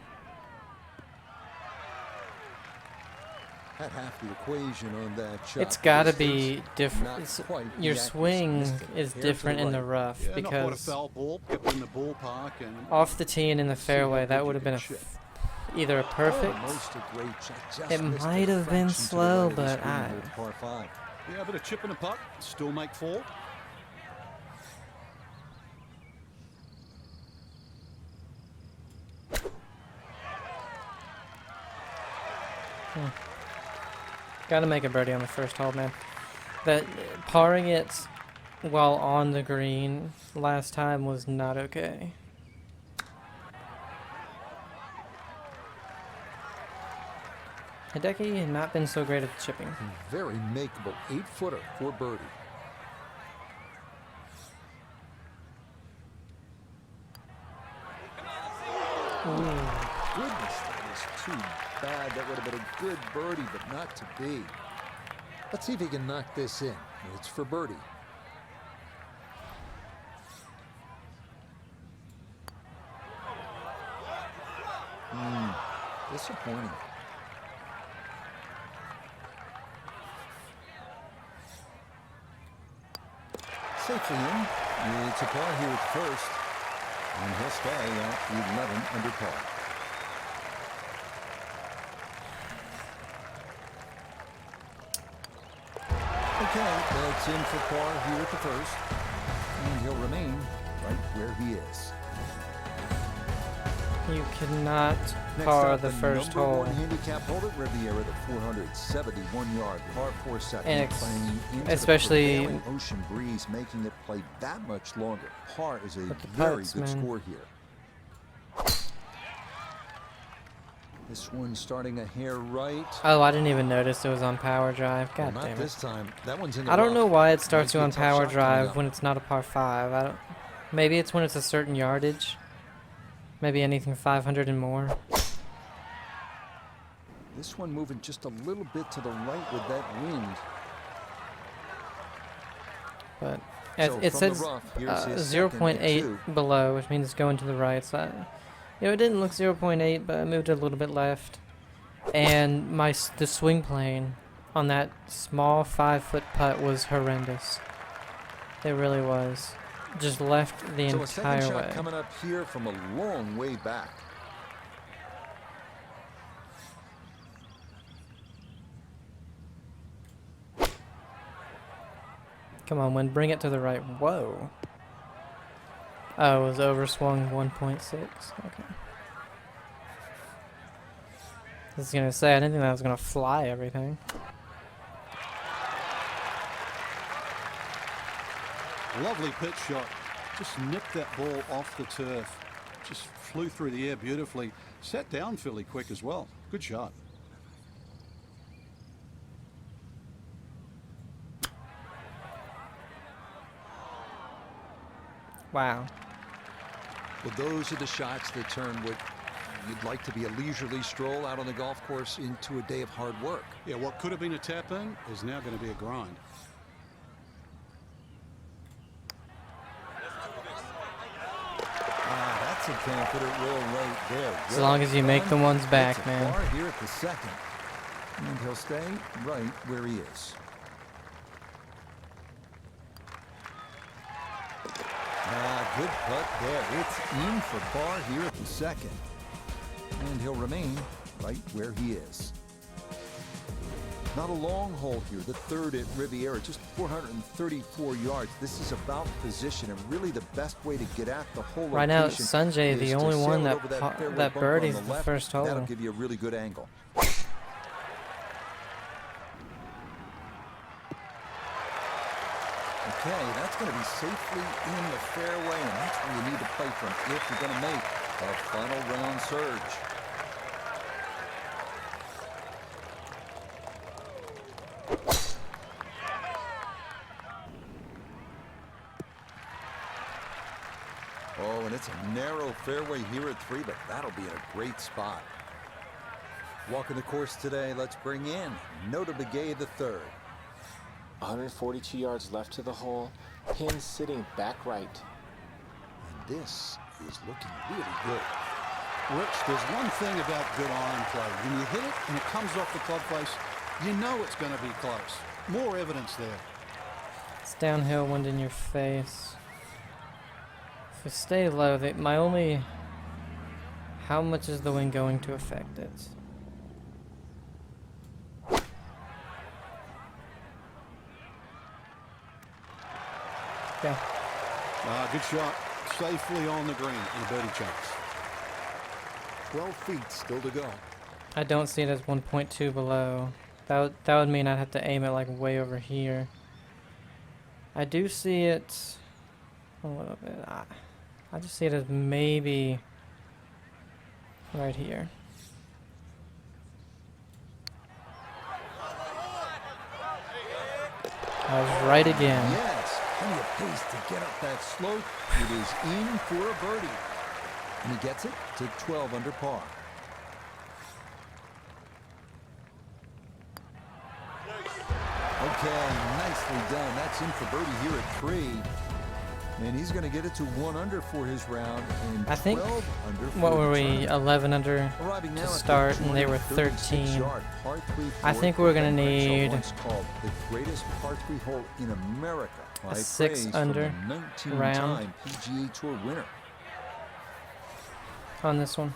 Had half the equation on that shot. It's got to Distance, be different. not quite the Your accuracy. swing Missed it. is Hair to different the in the right. rough Yeah, not quite a because foul ball, kept in the ballpark, and off the tee and in the see how fairway, good that you would have can been chip. either a perfect. Almost a great shot. Just It missed might a have been fraction to the slow, right of the but screen I- here at par 5. yeah, but a chip and a putt, still make 4. Got to make a birdie on the first hole, man. That parring it while on the green last time was not okay. Hideki had not been so great at chipping. Very makeable 8-footer for birdie. Goodness, that was too bad. That would have been a good birdie, but not to be. Let's see if he can knock this in. It's for birdie. Disappointing. Safely in. It's a par here at first. And he'll stay at 11 under par. Okay, that's in for par here at the first. And he'll remain right where he is. You cannot Next par up, the first number hole. 1 handicap holder, Riviera, the 471-yard par 4 second, And playing into especially- the prevailing ocean breeze, making it play that much longer. Par is a With the very putts, good man. score here. This one starting a hair right. Oh, I didn't even notice it was on power drive. Well, God not damn this it. time. That one's in the I don't rough. know why it starts Might you be a on tough power shot coming drive up. when it's not a par 5. I don't. Maybe it's when it's a certain yardage. Maybe anything 500 and more. This one moving just a little bit to the right with that wind. But So it from the says rough, here's his 0.8 second and below, which means it's going to the right side. You know, it didn't look 0.8, but I moved it a little bit left. And the swing plane on that small 5-foot putt was horrendous. It really was. Just left the So a second entire shot way. coming up here from a long way back. Come on, wind, bring it to the right. Whoa. Oh, it was overswung 1.6. Okay. I was gonna say, I didn't think that was gonna fly everything. Lovely pitch shot. Just nipped that ball off the turf. Just flew through the air beautifully. Sat down fairly quick as well. Good shot. Wow. Well, those are the shots that turn what you'd like to be a leisurely stroll out on the golf course into a day of hard work. Yeah, what could have been a tap in is now going to be a grind. That's a confident roll right there. As long as you make the ones back, It's a man. par here at the second. And he'll stay right where he is. Good putt there. It's in for par here at the second. And he'll remain right where he is. Not a long hole here, the third at Riviera, just 434 yards. This is about position, and really the best way to get at the hole Right now, location it's Sanjay, is the to only sail one it that over that fairway that bunker on birdies the the left. first hole. That'll give you a really good angle. Okay, that's going to be safely in the fairway, and that's where you need to play from if you're going to make a final round surge. Oh, and it's a narrow fairway here at 3, but that'll be a great spot. Walking the course today, let's bring in Nota Begay the third. 142 yards left to the hole. Pin sitting back right. And this is looking really good. Rich, there's one thing about good iron play. When you hit it and it comes off the club face, you know it's going to be close. More evidence there. It's downhill, wind in your face. If we stay low, my only... How much is the wind going to affect it? Okay. Good shot. Safely on the green and a birdie chance. 12 feet still to go. I don't see it as 1.2 below. That would mean I'd have to aim it like way over here. I do see it a little bit. I just see it as maybe right here. I was right again. Yes, plenty of pace to get up that slope. It is in for a birdie. And he gets it to 12 under par. Okay, nicely done. That's in for birdie here at 3. And he's going to get it to 1 under for his round. And I think, 12 under for what were the we, tournament. 11 under Arriving now to at the start, and they were 13. 236-yard par 3 I think fourth, we're gonna Ben Crenshaw need once called the greatest par 3 hole in America. a High 6 praise under from the 19-time round. PGA Tour winner. On this one.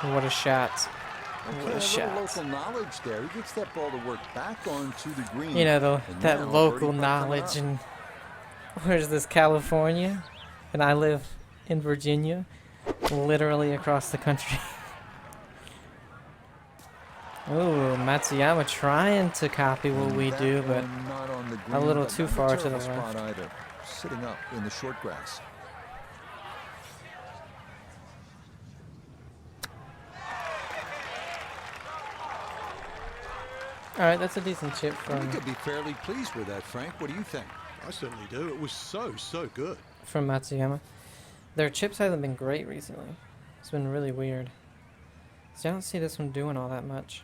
What a shot. Okay, What a a shot. little local knowledge there. He gets that ball to work back onto the green. You know, And that now local birdie putt coming knowledge. up. And where's this, California? And I live in Virginia, literally across the country. Ooh, Matsuyama trying to copy what And we that do, but one not on the a green, little but too not a far to the terrible spot left. either. Sitting up in the short grass. alright, that's a decent chip We from could be fairly pleased with that, Frank. What do you think? I certainly do. It was so good. Matsuyama. Their chips haven't been great recently. It's been really weird. So I don't see this one doing all that much.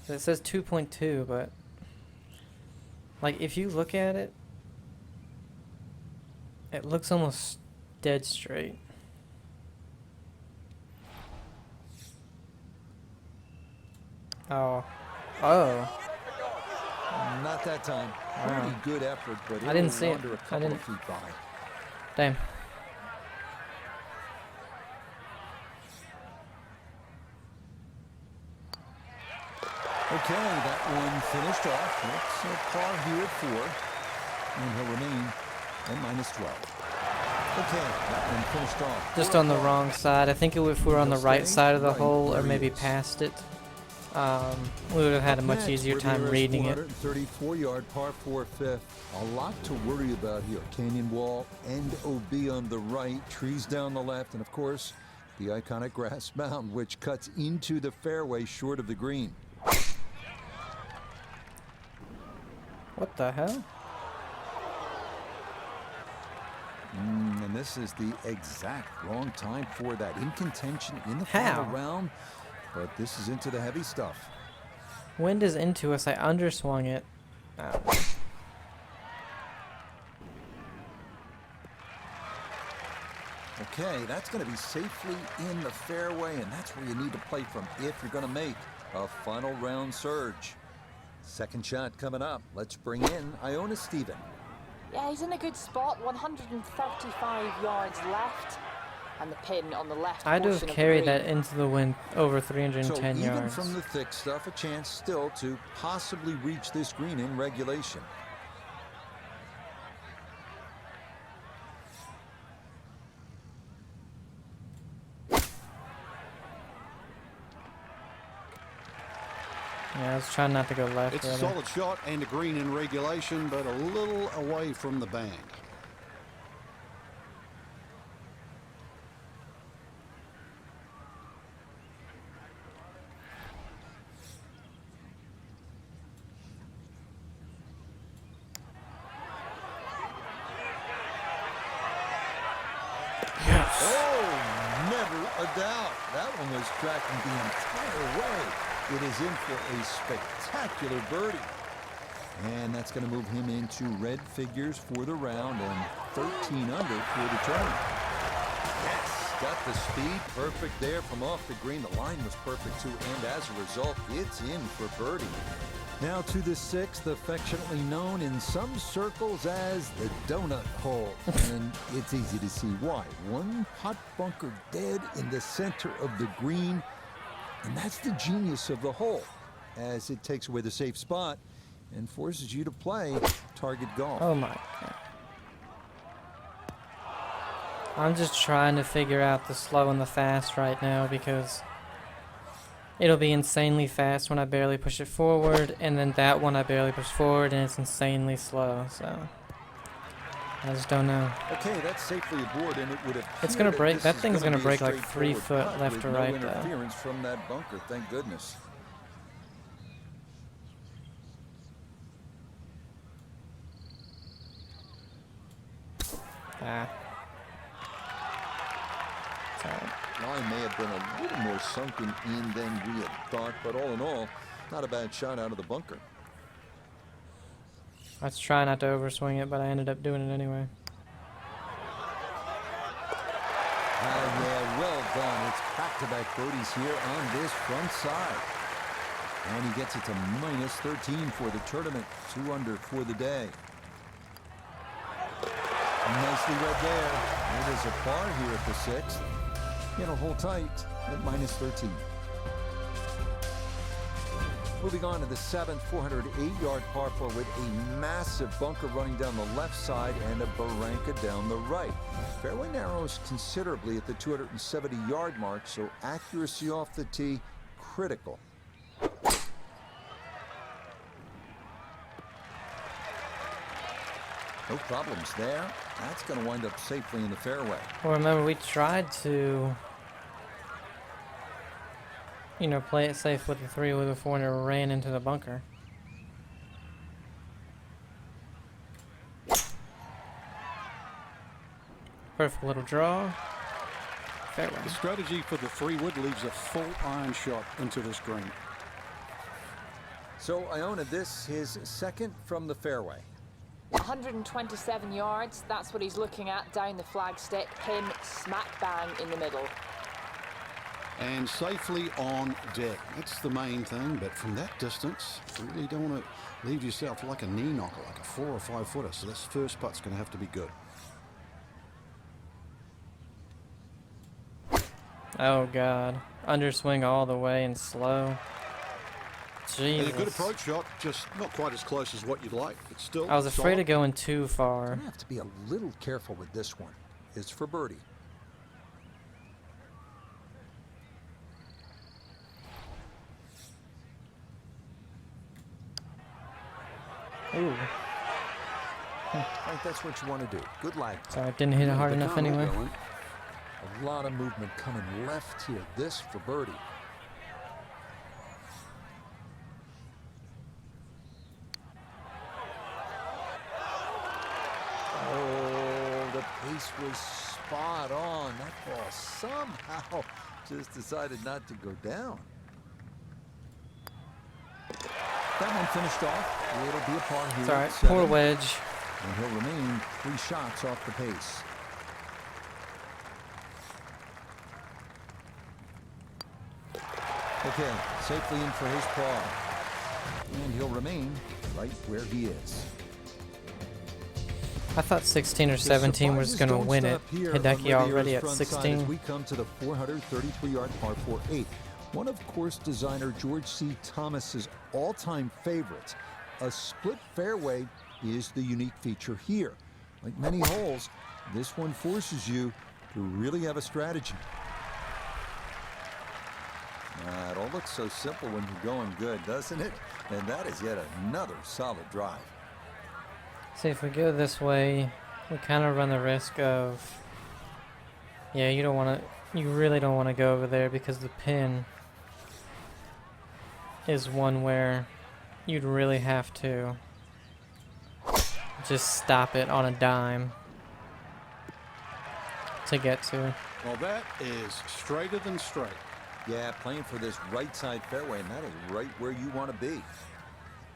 So it says 2.2, but like if you look at it, it looks almost dead straight. Oh. Oh. Not that time. Wow. Pretty good effort, but I didn't see it. under a I couple didn't. of feet by. Damn. Okay, that one finished off. It's a par here at 4. And he'll remain at minus 12. Okay, that one finished off. Just on the wrong side. I think if we were on the right side of the Right, hole, or there he maybe is. past it, we would have had a much Next, easier time Riviera's reading it. 434-yard par 4 fifth. A lot to worry about here. Canyon wall and OB on the right, trees down the left, and of course, the iconic grass mound, which cuts into the fairway short of the green. What the hell? And this is the exact wrong time for that. In contention in the final How? round, but this is into the heavy stuff. Wind is into us. I underswung it. Oh. Okay, that's going to be safely in the fairway, and that's where you need to play from if you're going to make A final round surge. Second shot coming up. Let's bring in Iona Stephen. Yeah, he's in a good spot. 135 yards left. And the pin on the left I'd portion have of the carried green. that into the wind over So 310 even yards. from the thick stuff, a chance still to possibly reach this green in regulation. Yeah, I was trying not to go left. It's a really. solid shot and a green in regulation, but a little away from the band. Oh, never a doubt. That one was tracking the entire way. It is in for a spectacular birdie. And that's going to move him into red figures for the round and 13 under for the tournament. Yes, got the speed perfect there from off the green. The line was perfect too, and as a result, it's in for birdie. Now to the sixth, affectionately known in some circles as the donut hole. And it's easy to see why. One hot bunker dead in the center of the green. And that's the genius of the hole, as it takes away the safe spot and forces you to play target golf. Oh my god. I'm just trying to figure out the slow and the fast right now because it'll be insanely fast when I barely push it forward, and then that one I barely push forward and it's insanely slow, so I just don't know. Okay, that's safely aboard, and it would appear It's gonna break. this That is thing's gonna be a break like 3 straightforward foot putt left with to no right though. interference from that bunker, thank goodness. Ah. Sorry. Line may have been a little more sunken in than we had thought, but all in all, not a bad shot out of the bunker. I was trying not to overswing it, but I ended up doing it anyway. Yeah, well done. It's back-to-back birdies here on this front side. And he gets it to minus 13 for the tournament. 2 under for the day. Nicely read there. It is a par here at the sixth. It'll hold tight at minus 13. Moving on to the seventh, 408-yard par 4 with a massive bunker running down the left side and a barranca down the right. Fairway narrows considerably at the 270-yard mark, so accuracy off the tee critical. No problems there. That's going to wind up safely in the fairway. Well, remember, we tried to, you know, play it safe with the 3 with a 4 and it ran into the bunker. Perfect little draw. Fairway. The strategy for the 3-wood leaves a full iron shot into this green. So Iona, this his second from the fairway. 127 yards, that's what he's looking at down the flagstick, pin smack bang in the middle. And safely on deck. That's the main thing, but from that distance, you really don't want to leave yourself like a knee knocker, like a 4 or 5 footer. So this first putt's going to have to be good. Oh god. Underswing all the way and slow. Jesus. And a good approach shot, just not quite as close as what you'd like, but still. I was afraid solid. of going too far. Gonna have to be a little careful with this one. It's for birdie. Ooh. I think that's what you want to do. Good lag. Sorry, I didn't hit it hard The enough car will anyway. go in. A lot of movement coming left here. This for birdie. Oh, the pace was spot on. That ball somehow just decided not to go down. That one finished off. It'll be a par here. It's alright. at Poor 7. wedge. And he'll remain 3 shots off the pace. Okay, safely in for his par. And he'll remain right where he is. I thought 16 or 17 was going to win it. Hideki already at 16. We come to the 433-yard par 4-8. One of course designer George C. Thomas's all-time favorites. A split fairway is the unique feature here. Like many holes, this one forces you to really have a strategy. It all looks so simple when you're going good, doesn't it? And that is yet another solid drive. See, if we go this way, we kind of run the risk of, yeah, you really don't want to go over there because the pin is one where you'd really have to just stop it on a dime to get to. Well, that is straighter than straight. Yeah, playing for this right side fairway, and that is right where you want to be.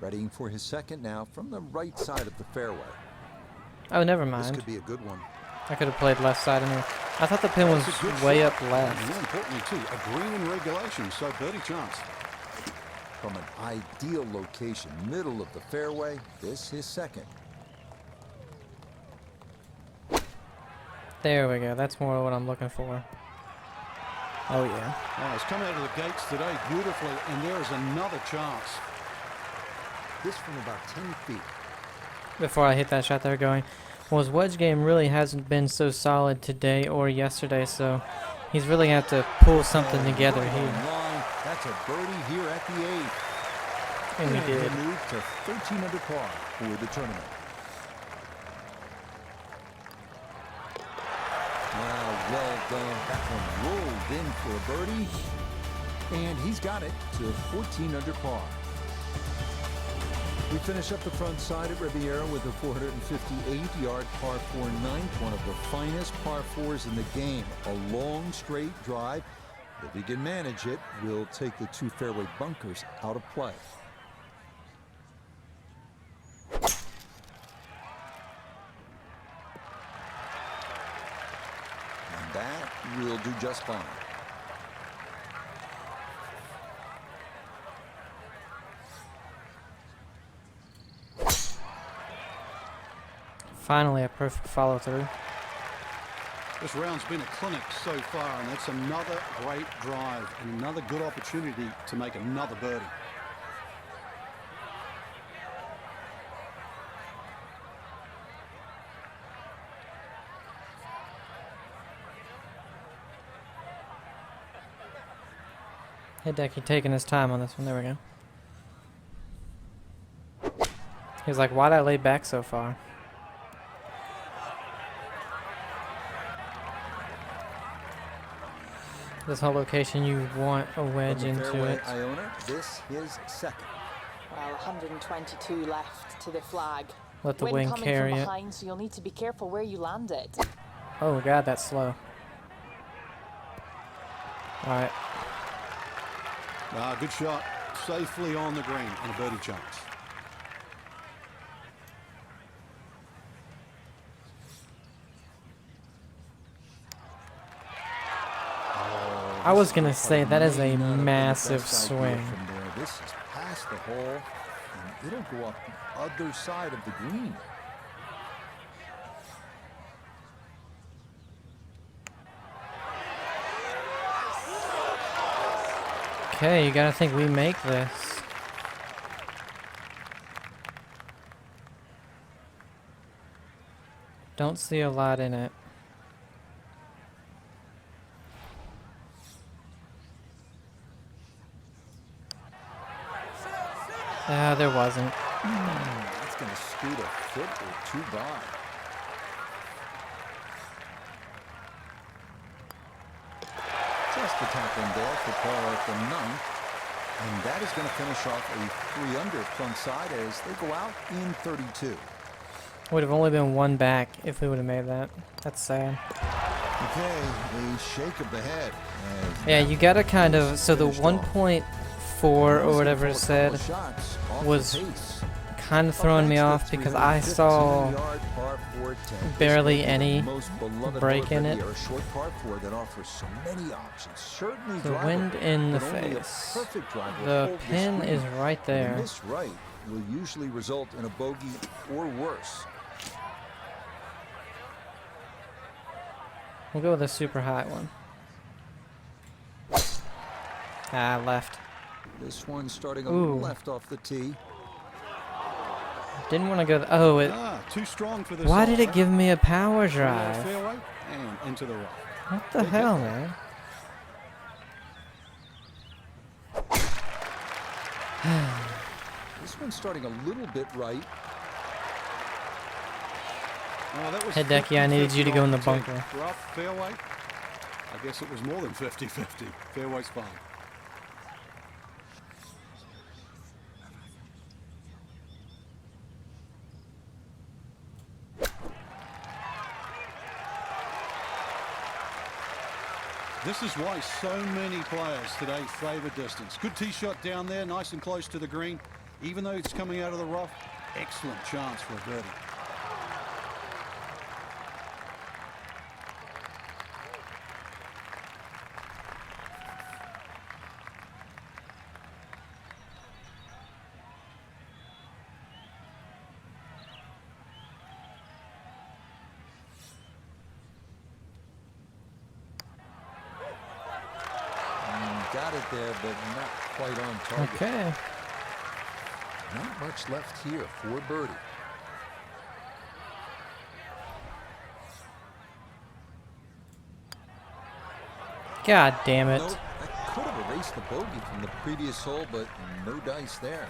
Readying for his second now from the right side of the fairway. Oh, never This mind. could be a good one. I could have played left side anyway. I thought the pin was That's a good way shot. up And left. more importantly, too, a green in regulation, so birdie chance. From an ideal location, middle of the fairway, this his second. There we go. That's more what I'm looking for. Oh, yeah. Oh, it's come out of the gates today beautifully, and there is another chance. This from about 10 feet. Before I hit that shot there going, well, his wedge game really hasn't been so solid today or yesterday, so he's really have to pull something together Right on here. line. That's a birdie here at the 8th. And we did. He'll move to 13 under par for the tournament. Wow, well done. That one rolled in for a birdie. And he's got it to 14 under par. We finish up the front side at Riviera with a 458-yard par 4 ninth, one of the finest par 4s in the game. A long, straight drive. If he can manage it, we'll take the two fairway bunkers out of play. And that will do just fine. Finally, a perfect follow through. This round's been a clinic so far, and that's another great drive and another good opportunity to make another birdie. Hideki taking his time on this one. There we go. He's like, why'd I lay back so far? This whole location, you want a wedge From the into fairway, it. Iona, this his second. Well, 122 left to the flag. Let the wind coming carry from it. behind, so you'll need to be careful where you land it. Oh god, that's slow. Alright. Good shot. Safely on the green and a birdie chance. I was gonna say that is a May not have been the massive best idea swing. From there. This is past the hole, and it'll go up the other side of the green. Okay, you gotta think we make this. Don't see a lot in it. There wasn't. That's going to scoot a foot or two by. Just the tap in there for par at the 9th. And that is going to finish off a 3 under front side as they go out in 32. Would have only been one back if we would have made that. That's sad. Okay, a shake of the head. as Yeah, that you gotta kind of. So the finished off. 1.4 or whatever it said Shots off the was pace. kind of throwing me off because I saw par 4 10. Barely This may be any the most beloved break in it. Riviera, a short par 4 that offers so many options. Certainly The drivable, wind in the but only a face. perfect drive will The hold this pin green. is right And there. a miss right will usually result in a bogey or worse. We'll go with a super high one. Ah, left. This one starting a Ooh. little left off the tee. Didn't want to go. Oh, it. Too strong for this. Why did it hole. give me a power Through the drive? fairway and into the rough. What the Big hit hell, there. man? This one's starting a little bit right. Oh, that was Hideki, I needed you to go in the 50-50 bunker. Rough, fairway. I guess it was more than 50-50. Fairway's fine. This is why so many players today favour distance. Good tee shot down there, nice and close to the green. Even though it's coming out of the rough, excellent chance for a birdie. Got it there, but not quite on target. Okay. Not much left here for birdie. God damn it. Nope, I could have erased the bogey from the previous hole, but no dice there.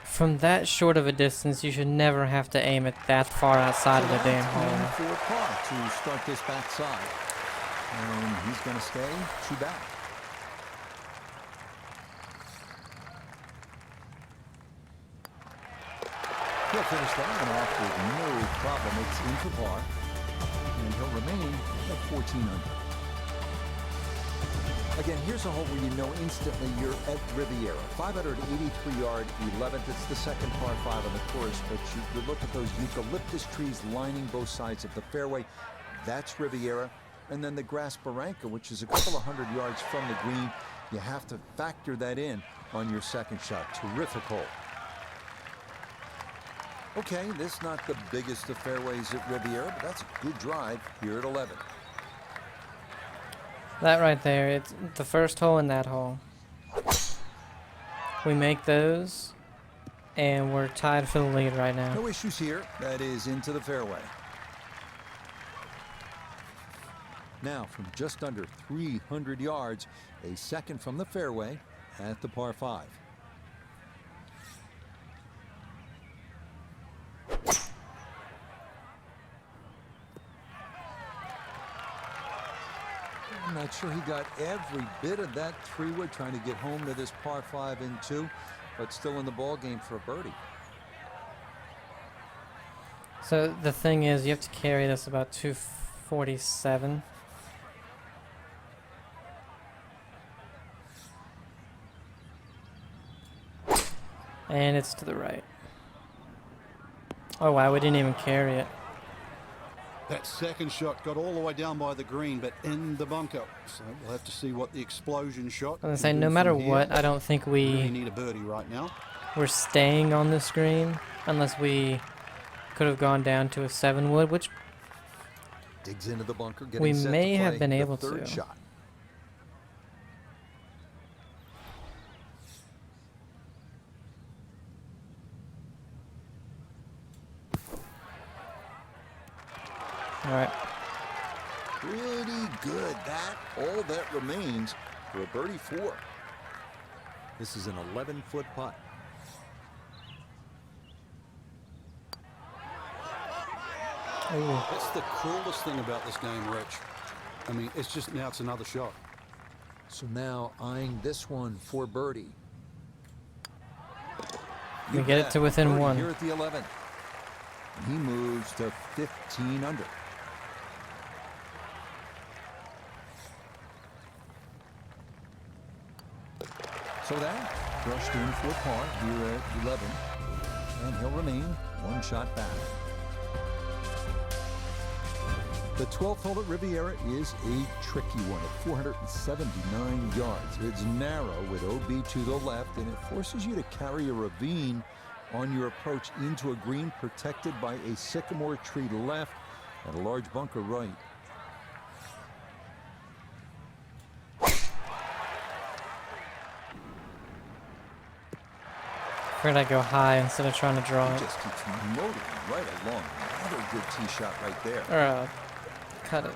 From that short of a distance, you should never have to aim it that far outside of the damn That's in hole. for par to start this backside. And he's going to stay 2 back. He'll finish that one off with no problem. It's in for par. And he'll remain at 14 under. Again, here's a hole where you know instantly you're at Riviera. 583-yard 11th. It's the second par 5 on the course, but you look at those eucalyptus trees lining both sides of the fairway. That's Riviera. And then the grass barranca, which is a couple of 100 yards from the green. You have to factor that in on your second shot. Terrific hole. Okay, this is not the biggest of fairways at Riviera, but that's a good drive here at 11. That right there, it's the first hole and that hole. We make those, and we're tied for the lead right now. No issues here. That is into the fairway. Now, from just under 300 yards, a second from the fairway at the par 5. I'm not sure he got every bit of that 3-wood trying to get home to this par 5 in 2, but still in the ball game for a birdie. So the thing is, you have to carry this about 247. And it's to the right. Oh wow, we didn't even carry it. That second shot got all the way down by the green, but in the bunker. So we'll have to see what the explosion shot. I was gonna will say, do no from matter here. what, I don't think Really we need a birdie right now. we're staying on the screen unless we could have gone down to a 7-wood, which Digs into the bunker, getting we set may to play have been the able third to. shot. All right. Pretty good. That all that remains for a birdie 4. This is an 11-foot putt. Ooh. That's the coolest thing about this game, Rich. I mean, it's just now it's another shot. So now eyeing this one for birdie. We You get it bet. to within Birdie 1. here at the 11th. He moves to 15 under. So that brushed in for par here at 11, and he'll remain 1 shot back. The 12th hole at Riviera is a tricky one at 479 yards. It's narrow with OB to the left, and it forces you to carry a ravine on your approach into a green protected by a sycamore tree left and a large bunker right. Afraid I go high instead of trying to draw He it. just keeps motoring right along. Another good tee shot right there. Or cut it.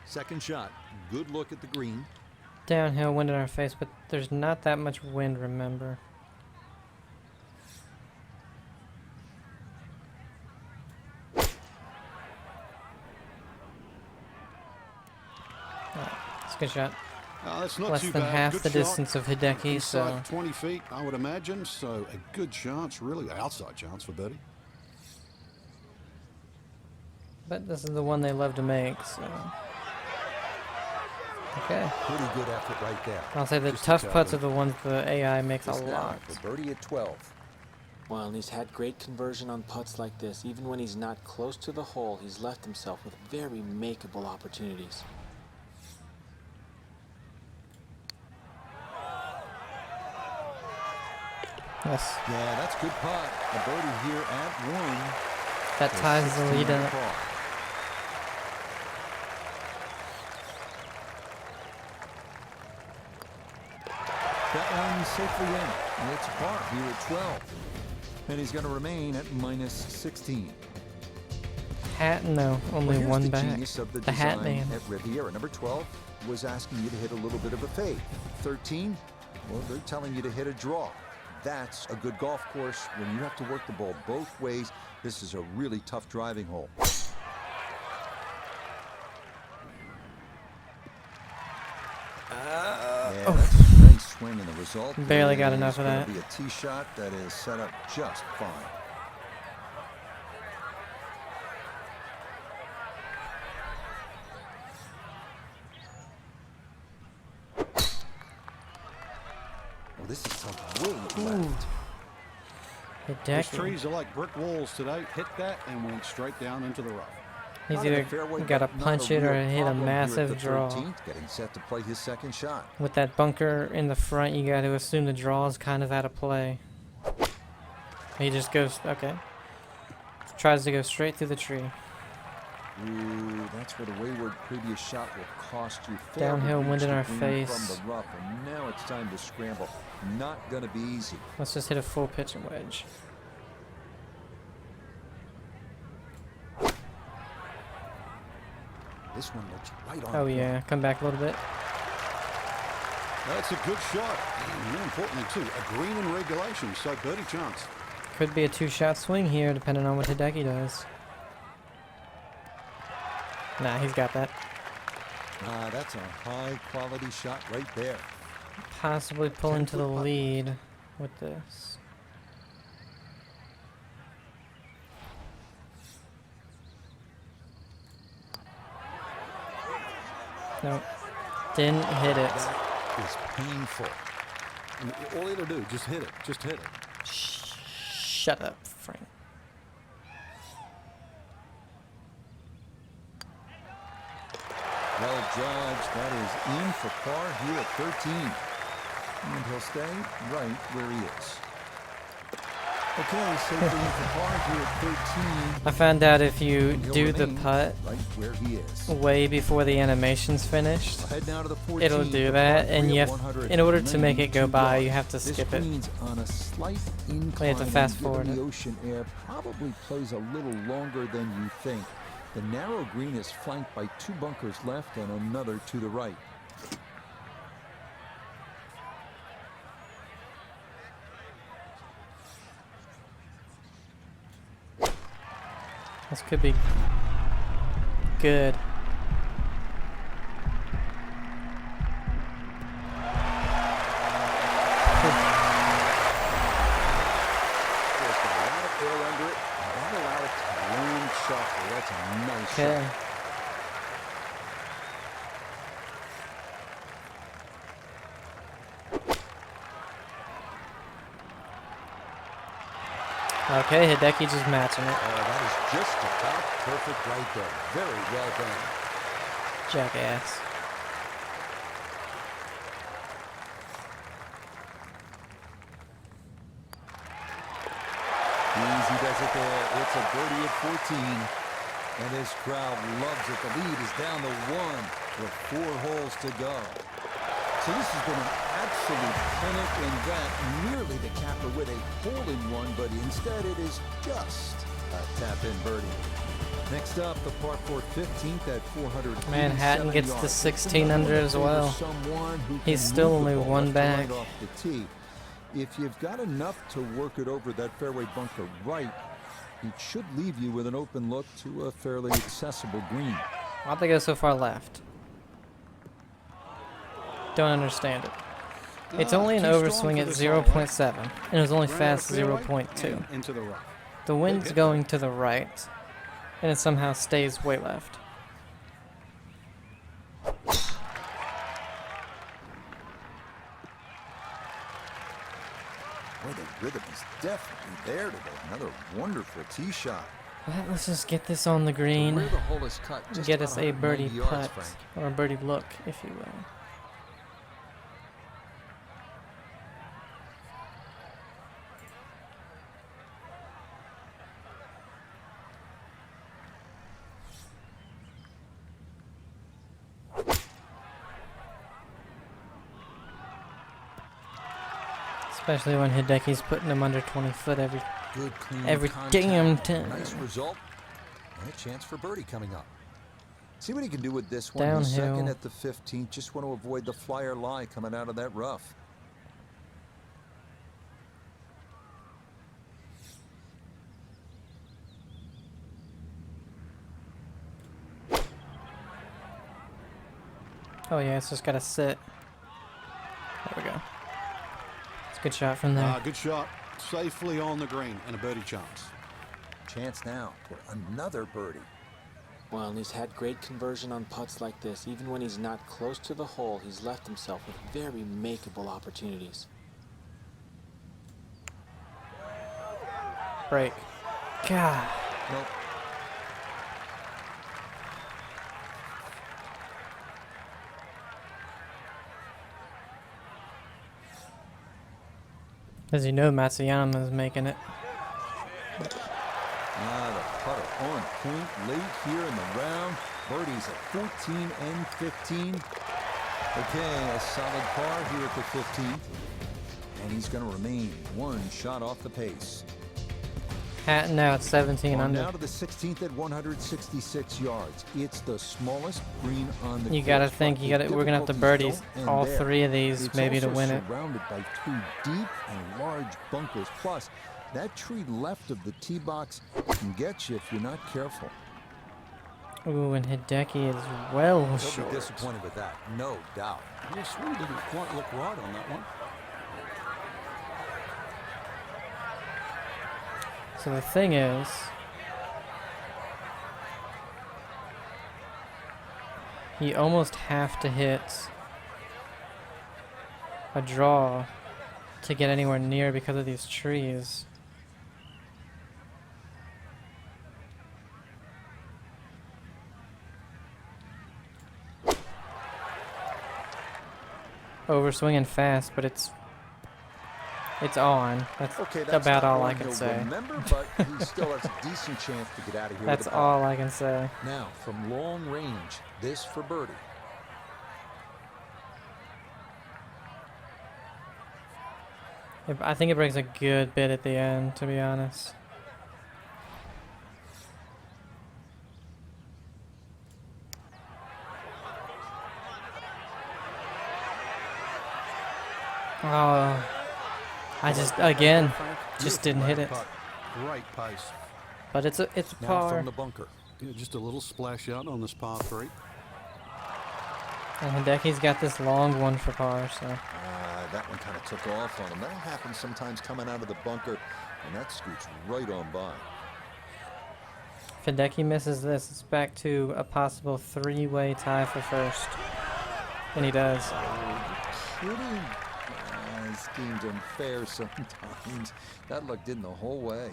Second shot. Good look at the green. Downhill, wind in our face, but there's not that much wind, remember. It's a good shot. That's not Less too than bad. half Good the shot. distance of Hideki, so Inside 20 feet, I would imagine. So a good chance, really outside chance for birdie. but this is the one they love to make, so okay. Pretty good effort right there. I'll say the Just a tough tad, putts but- are the ones the AI makes a Just now lot. for birdie at 12. Well, and he's had great conversion on putts like this. Even when he's not close to the hole, he's left himself with very makeable opportunities. Yes, Yeah, that's good putt. A birdie here at 1. that ties the 16 lead under up. par. That one safely in. It's par here at 12. And he's going to remain at minus 16. Hat, no, only Well, here's one the back. genius of the The hat design man. at Riviera. Number 12 was asking you to hit a little bit of a fade. 13, well, they're telling you to hit a draw. That's a good golf course when you have to work the ball both ways. This is a really tough driving hole. Yeah, that's a nice swing, and the result Barely got is enough of gonna that. be a tee shot that is set up just fine. Well, this is some way left. Those Hideki. trees are like brick walls today. Hit that and went straight down into the rough. He's Not in the either fairway, got to but not punch it real or hit a problem here at massive the draw. 13th, getting set to play his second shot. With that bunker in the front, you got to assume the draw is kind of out of play. He just goes, okay. Tries to go straight through the tree. Ooh, that's where the wayward previous shot will cost you. Failed to Downhill, reach wind in the our green face. From the rough, and now it's time to scramble. Not going to be easy. Let's just hit a full pitch and wedge. This one looks right on. Oh point. yeah, come back a little bit. That's a good shot. And more importantly, too, a green in regulation, so birdie chance. Could be a two-shot swing here, depending on what Hideki does. Nah, he's got that. That's a high-quality shot right there. Possibly pull into the 10-foot putt. lead with this. Nope. Didn't hit it. That is painful. And all you got to do, just hit it. Just hit it. Shut up, Frank. Well judged. That is in for par here at 13. And he'll stay right where he is. Okay, safely in for par here at 13. I found out if you And he'll do the remain putt right where he is. way before the animation's finished, Head now to the 14, it'll do the that, par and three you of have, in order to make it go 192 by, yards. you have to This skip it. green's on a slight incline. We have to fast and given forward the it. ocean air probably plays a little longer than you think. The narrow green is flanked by 2 bunkers left and another to the right. This could be good. There's got a lot of air under it, and that allowed it to land sharply. That's a nice Okay. shot. Okay, Hideki just matching it. Oh, that is just about perfect right there. Very well done. Jackass. Easy does it there. It's a birdie at 14. And this crowd loves it. The lead is down to 1 with 4 holes to go. So this has been an absolute clinic, and that nearly the capper with a hole-in-one, but instead it is just a tap-in birdie. Next up, the par 4 15th at 487 Manhattan gets yards. the It's 16 another under as favor well. someone who He's can still move the only ball one left to right back. off the tee. If you've got enough to work it over that fairway bunker right, it should leave you with an open look to a fairly accessible green. Why'd they go so far left? Don't understand it. It's only an Too strong overswing for at this 0.7, and it was only Ran out of fast fairway 0.2. and into the rough. The wind's hit going to the right, and it somehow stays way left. Boy, the rhythm is definitely there today. Another wonderful tee shot. Well, let's just get this on the The green. rear of the hole is cut just Get about us a birdie 190 yards, putt, Frank. or a birdie look, if you will. Especially when Hideki's putting him under 20 foot every Good, clean every contact. damn time. Nice result. And a chance for birdie coming up. See what he can do with this one. He's Downhill. second at the 15th. Just want to avoid the flyer lie coming out of that rough. Oh yeah, it's just gotta sit. There we go. It's a good shot from there. Good shot. Safely on the green and a birdie chance. Chance now for another birdie. Well, and he's had great conversion on putts like this. Even when he's not close to the hole, he's left himself with very makeable opportunities. Break. God. Nope. As you know, Matsuyama's making it. Ah, the putter on point late here in the round. Birdies at 14 and 15. Okay, a solid par here at the 15th. And he's going to remain one shot off the pace. Hatton now at 17 On under. now to the 16th at 166 yards. It's the smallest green on the You course, gotta but think the we're gonna have to difficulties birdies don't end all there. 3 of these It's maybe to also win it. surrounded by 2 deep and large bunkers. Plus, that tree left of the tee box can get you if you're not careful. Ooh, and Hideki is well He'll short. be disappointed with that, no doubt. Yeah, swing didn't quite look right on that one. So the thing is, you almost have to hit a draw to get anywhere near because of these trees. Overswinging fast, but it's on. That's Okay, about not all I one can he'll say. Remember, but he still has a decent chance to get out of here. That's with a par. all I can say. Now, from long range, this for birdie. I think it brings a good bit at the end, to be honest. Oh, I just again just didn't hit it. Great pace. But it's a Now par. from the bunker. Yeah, just a little splash out on this par 3. And Hideki's got this long one for par, so. That one kind of took off on him. That'll happen sometimes coming out of the bunker, and that scoots right on by. If Hideki misses this, it's back to a possible 3-way tie for first. And he does. Kidding? It's deemed unfair sometimes. That luck didn't the whole way.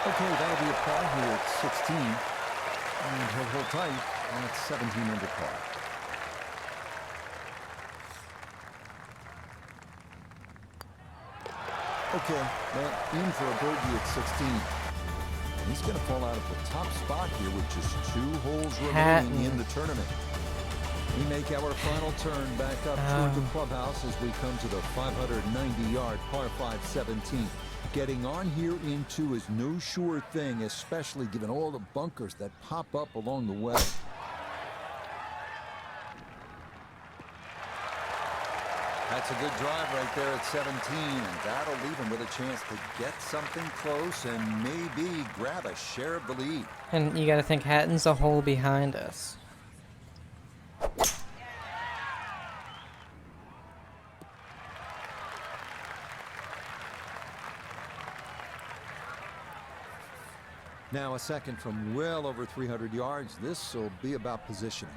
Okay, that'll be a par here at 16. And he'll hold tight at 17 under par. Okay, well, in for a bogey at 16. He's going to fall out of the top spot here with just 2 holes remaining in the tournament. We make our final turn back up toward the clubhouse as we come to the 590-yard par 5 17. Getting on here in 2 is no sure thing, especially given all the bunkers that pop up along the way. That's a good drive right there at 17, and that'll leave him with a chance to get something close and maybe grab a share of the lead. And you got to think Hatton's a hole behind us. Now a second from well over 300 yards. This will be about positioning.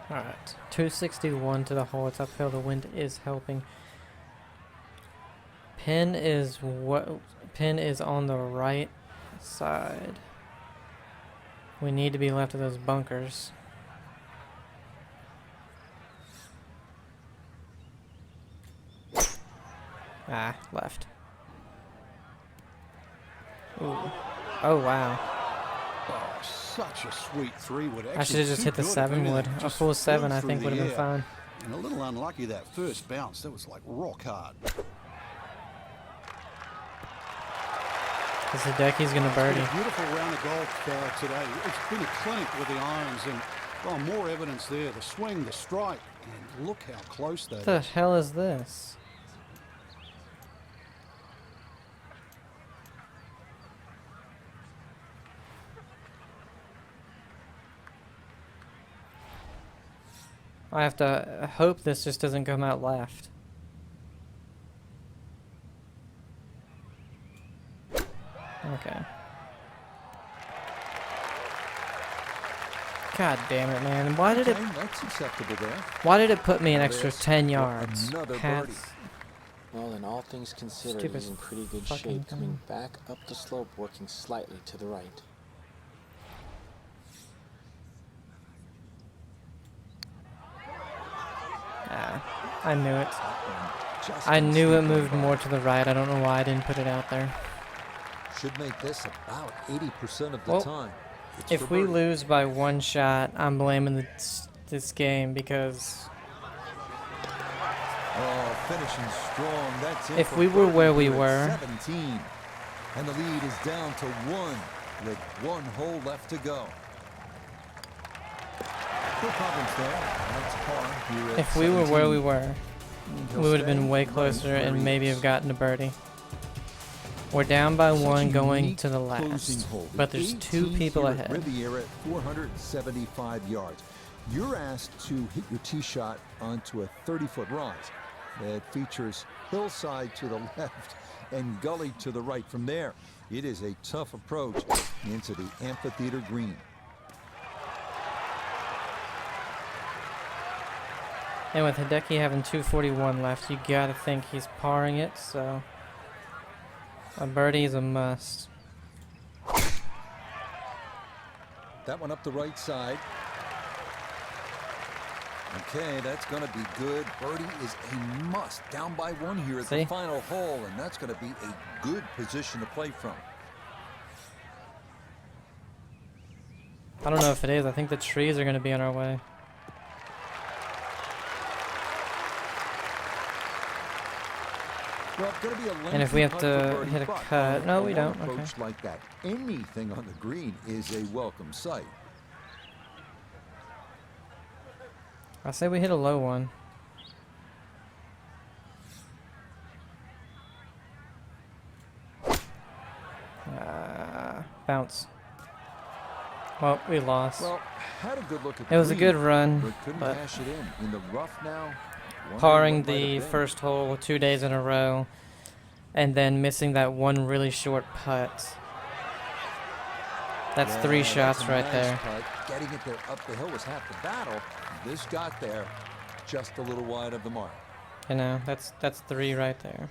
Alright, 261 to the hole. It's uphill. The wind is helping. Pin is on the right side. We need to be left of those bunkers. Ah, left. Ooh. Oh wow. Oh, such a sweet 3 wood. I should have just hit the 7 wood. A full 7 I think would have been fine. And a little unlucky that first bounce. That was like rock hard. This Hideki's gonna birdie. It's been a beautiful round of golf today. It's been a clinic with the irons, and oh, more evidence there. The swing, the strike, and look how close that What the is. hell is this? I have to hope this just doesn't come out left. Okay. God damn it, man. Why did it... That's acceptable there. Why did it put me an extra 10 yards? Another Cats. birdie. Well, in all things considered, Stupid he's in pretty good fucking shape, thing. coming back up the slope, working slightly to the right. Ah, I knew it. Just I knew it sneak moved on by. more to the right. I don't know why I didn't put it out there. Should make this about 80% of the Well, time. It's If for we birdie. lose by 1 shot, I'm blaming this game because Oh, finishing strong. That's it. If for we were birdie where we here at were- 17. And the lead is down to 1 with 1 hole left to go. No problems there. That's par here at if we were where we 17. were, He'll we would have been stay way right closer where and he maybe is. have gotten a birdie. We're down by Such a 1 going unique to the closing last, hole. but there's 2 18th people here at ahead. Riviera at 475 yards. You're asked to hit your tee shot onto a 30-foot rise that features hillside to the left and gully to the right. From there, it is a tough approach into the amphitheater green. And with Hideki having 241 left, you gotta think he's parring it, so a birdie is a must. That one up the right side. Okay, that's going to be good. Birdie is a must. Down by 1 here at See? the final hole, and that's going to be a good position to play from. I don't know if it is. I think the trees are gonna be on our way. Well, going to be be a And if we have to hit a cut, no, we don't. Okay. Approach like that, anything on the green is a welcome sight. I say we hit a low one. Bounce. Well, we lost. Well, had a good look at It was a green, good run, but couldn't but cash it in the rough now. parring the first hole 2 days in a row, and then missing that one really short putt. That's 3 shots right there. Putt. Getting it there up the hill was half the battle. This got there just a little wide of the mark. You know, that's 3 right there.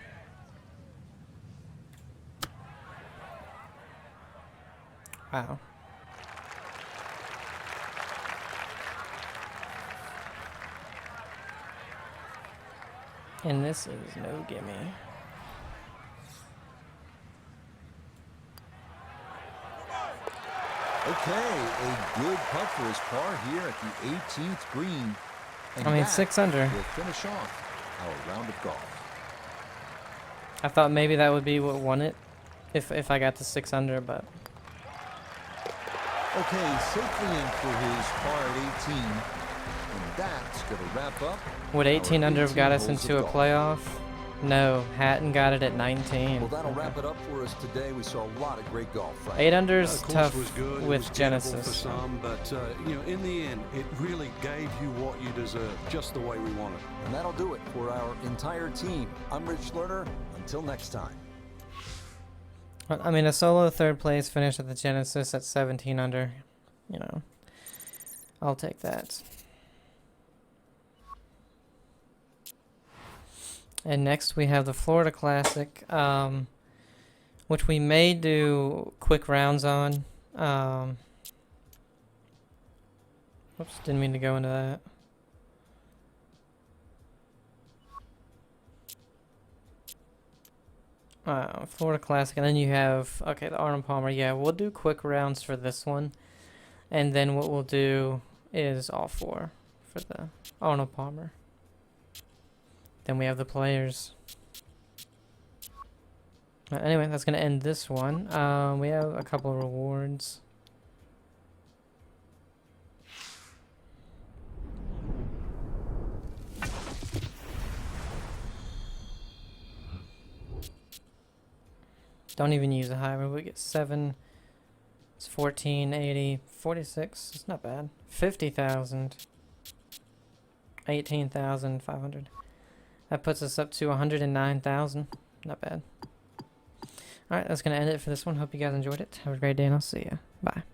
Wow. And this is no gimme. Okay, a good putt for his par here at the 18th green. And I mean, that 6 under. will finish off our round of golf. I thought maybe that would be what won it, if I got to 6 under, but Okay, safely in for his par at 18. And that's going to wrap up. would 18 our under have got 18 us holes into a of golf. playoff? No, Hatton got it at 19. Well, that'll wrap it up for us today. We saw a lot of great golf. Right? 8 under's The course tough was good. It with was gettable Genesis. for some, but you know, in the end, it really gave you what you deserve, just the way we wanted. And that'll do it for our entire team. I'm Rich Lerner. Until next time. I mean, a solo 3rd place finish at the Genesis at 17 under. You know, I'll take that. And next we have the Florida Classic, which we may do quick rounds on. Oops, didn't mean to go into that. Florida Classic, and then you have, okay, the Arnold Palmer. Yeah, we'll do quick rounds for this one. And then what we'll do is all 4 for the Arnold Palmer. Then we have the players. Anyway, that's going to end this one. We have a couple of rewards. Don't even use a hybrid. We get 7. It's 1480, 46. It's not bad. 50,000. 18,500. That puts us up to 109,000. Not bad. Alright, that's going to end it for this one. Hope you guys enjoyed it. Have a great day, and I'll see you. Bye.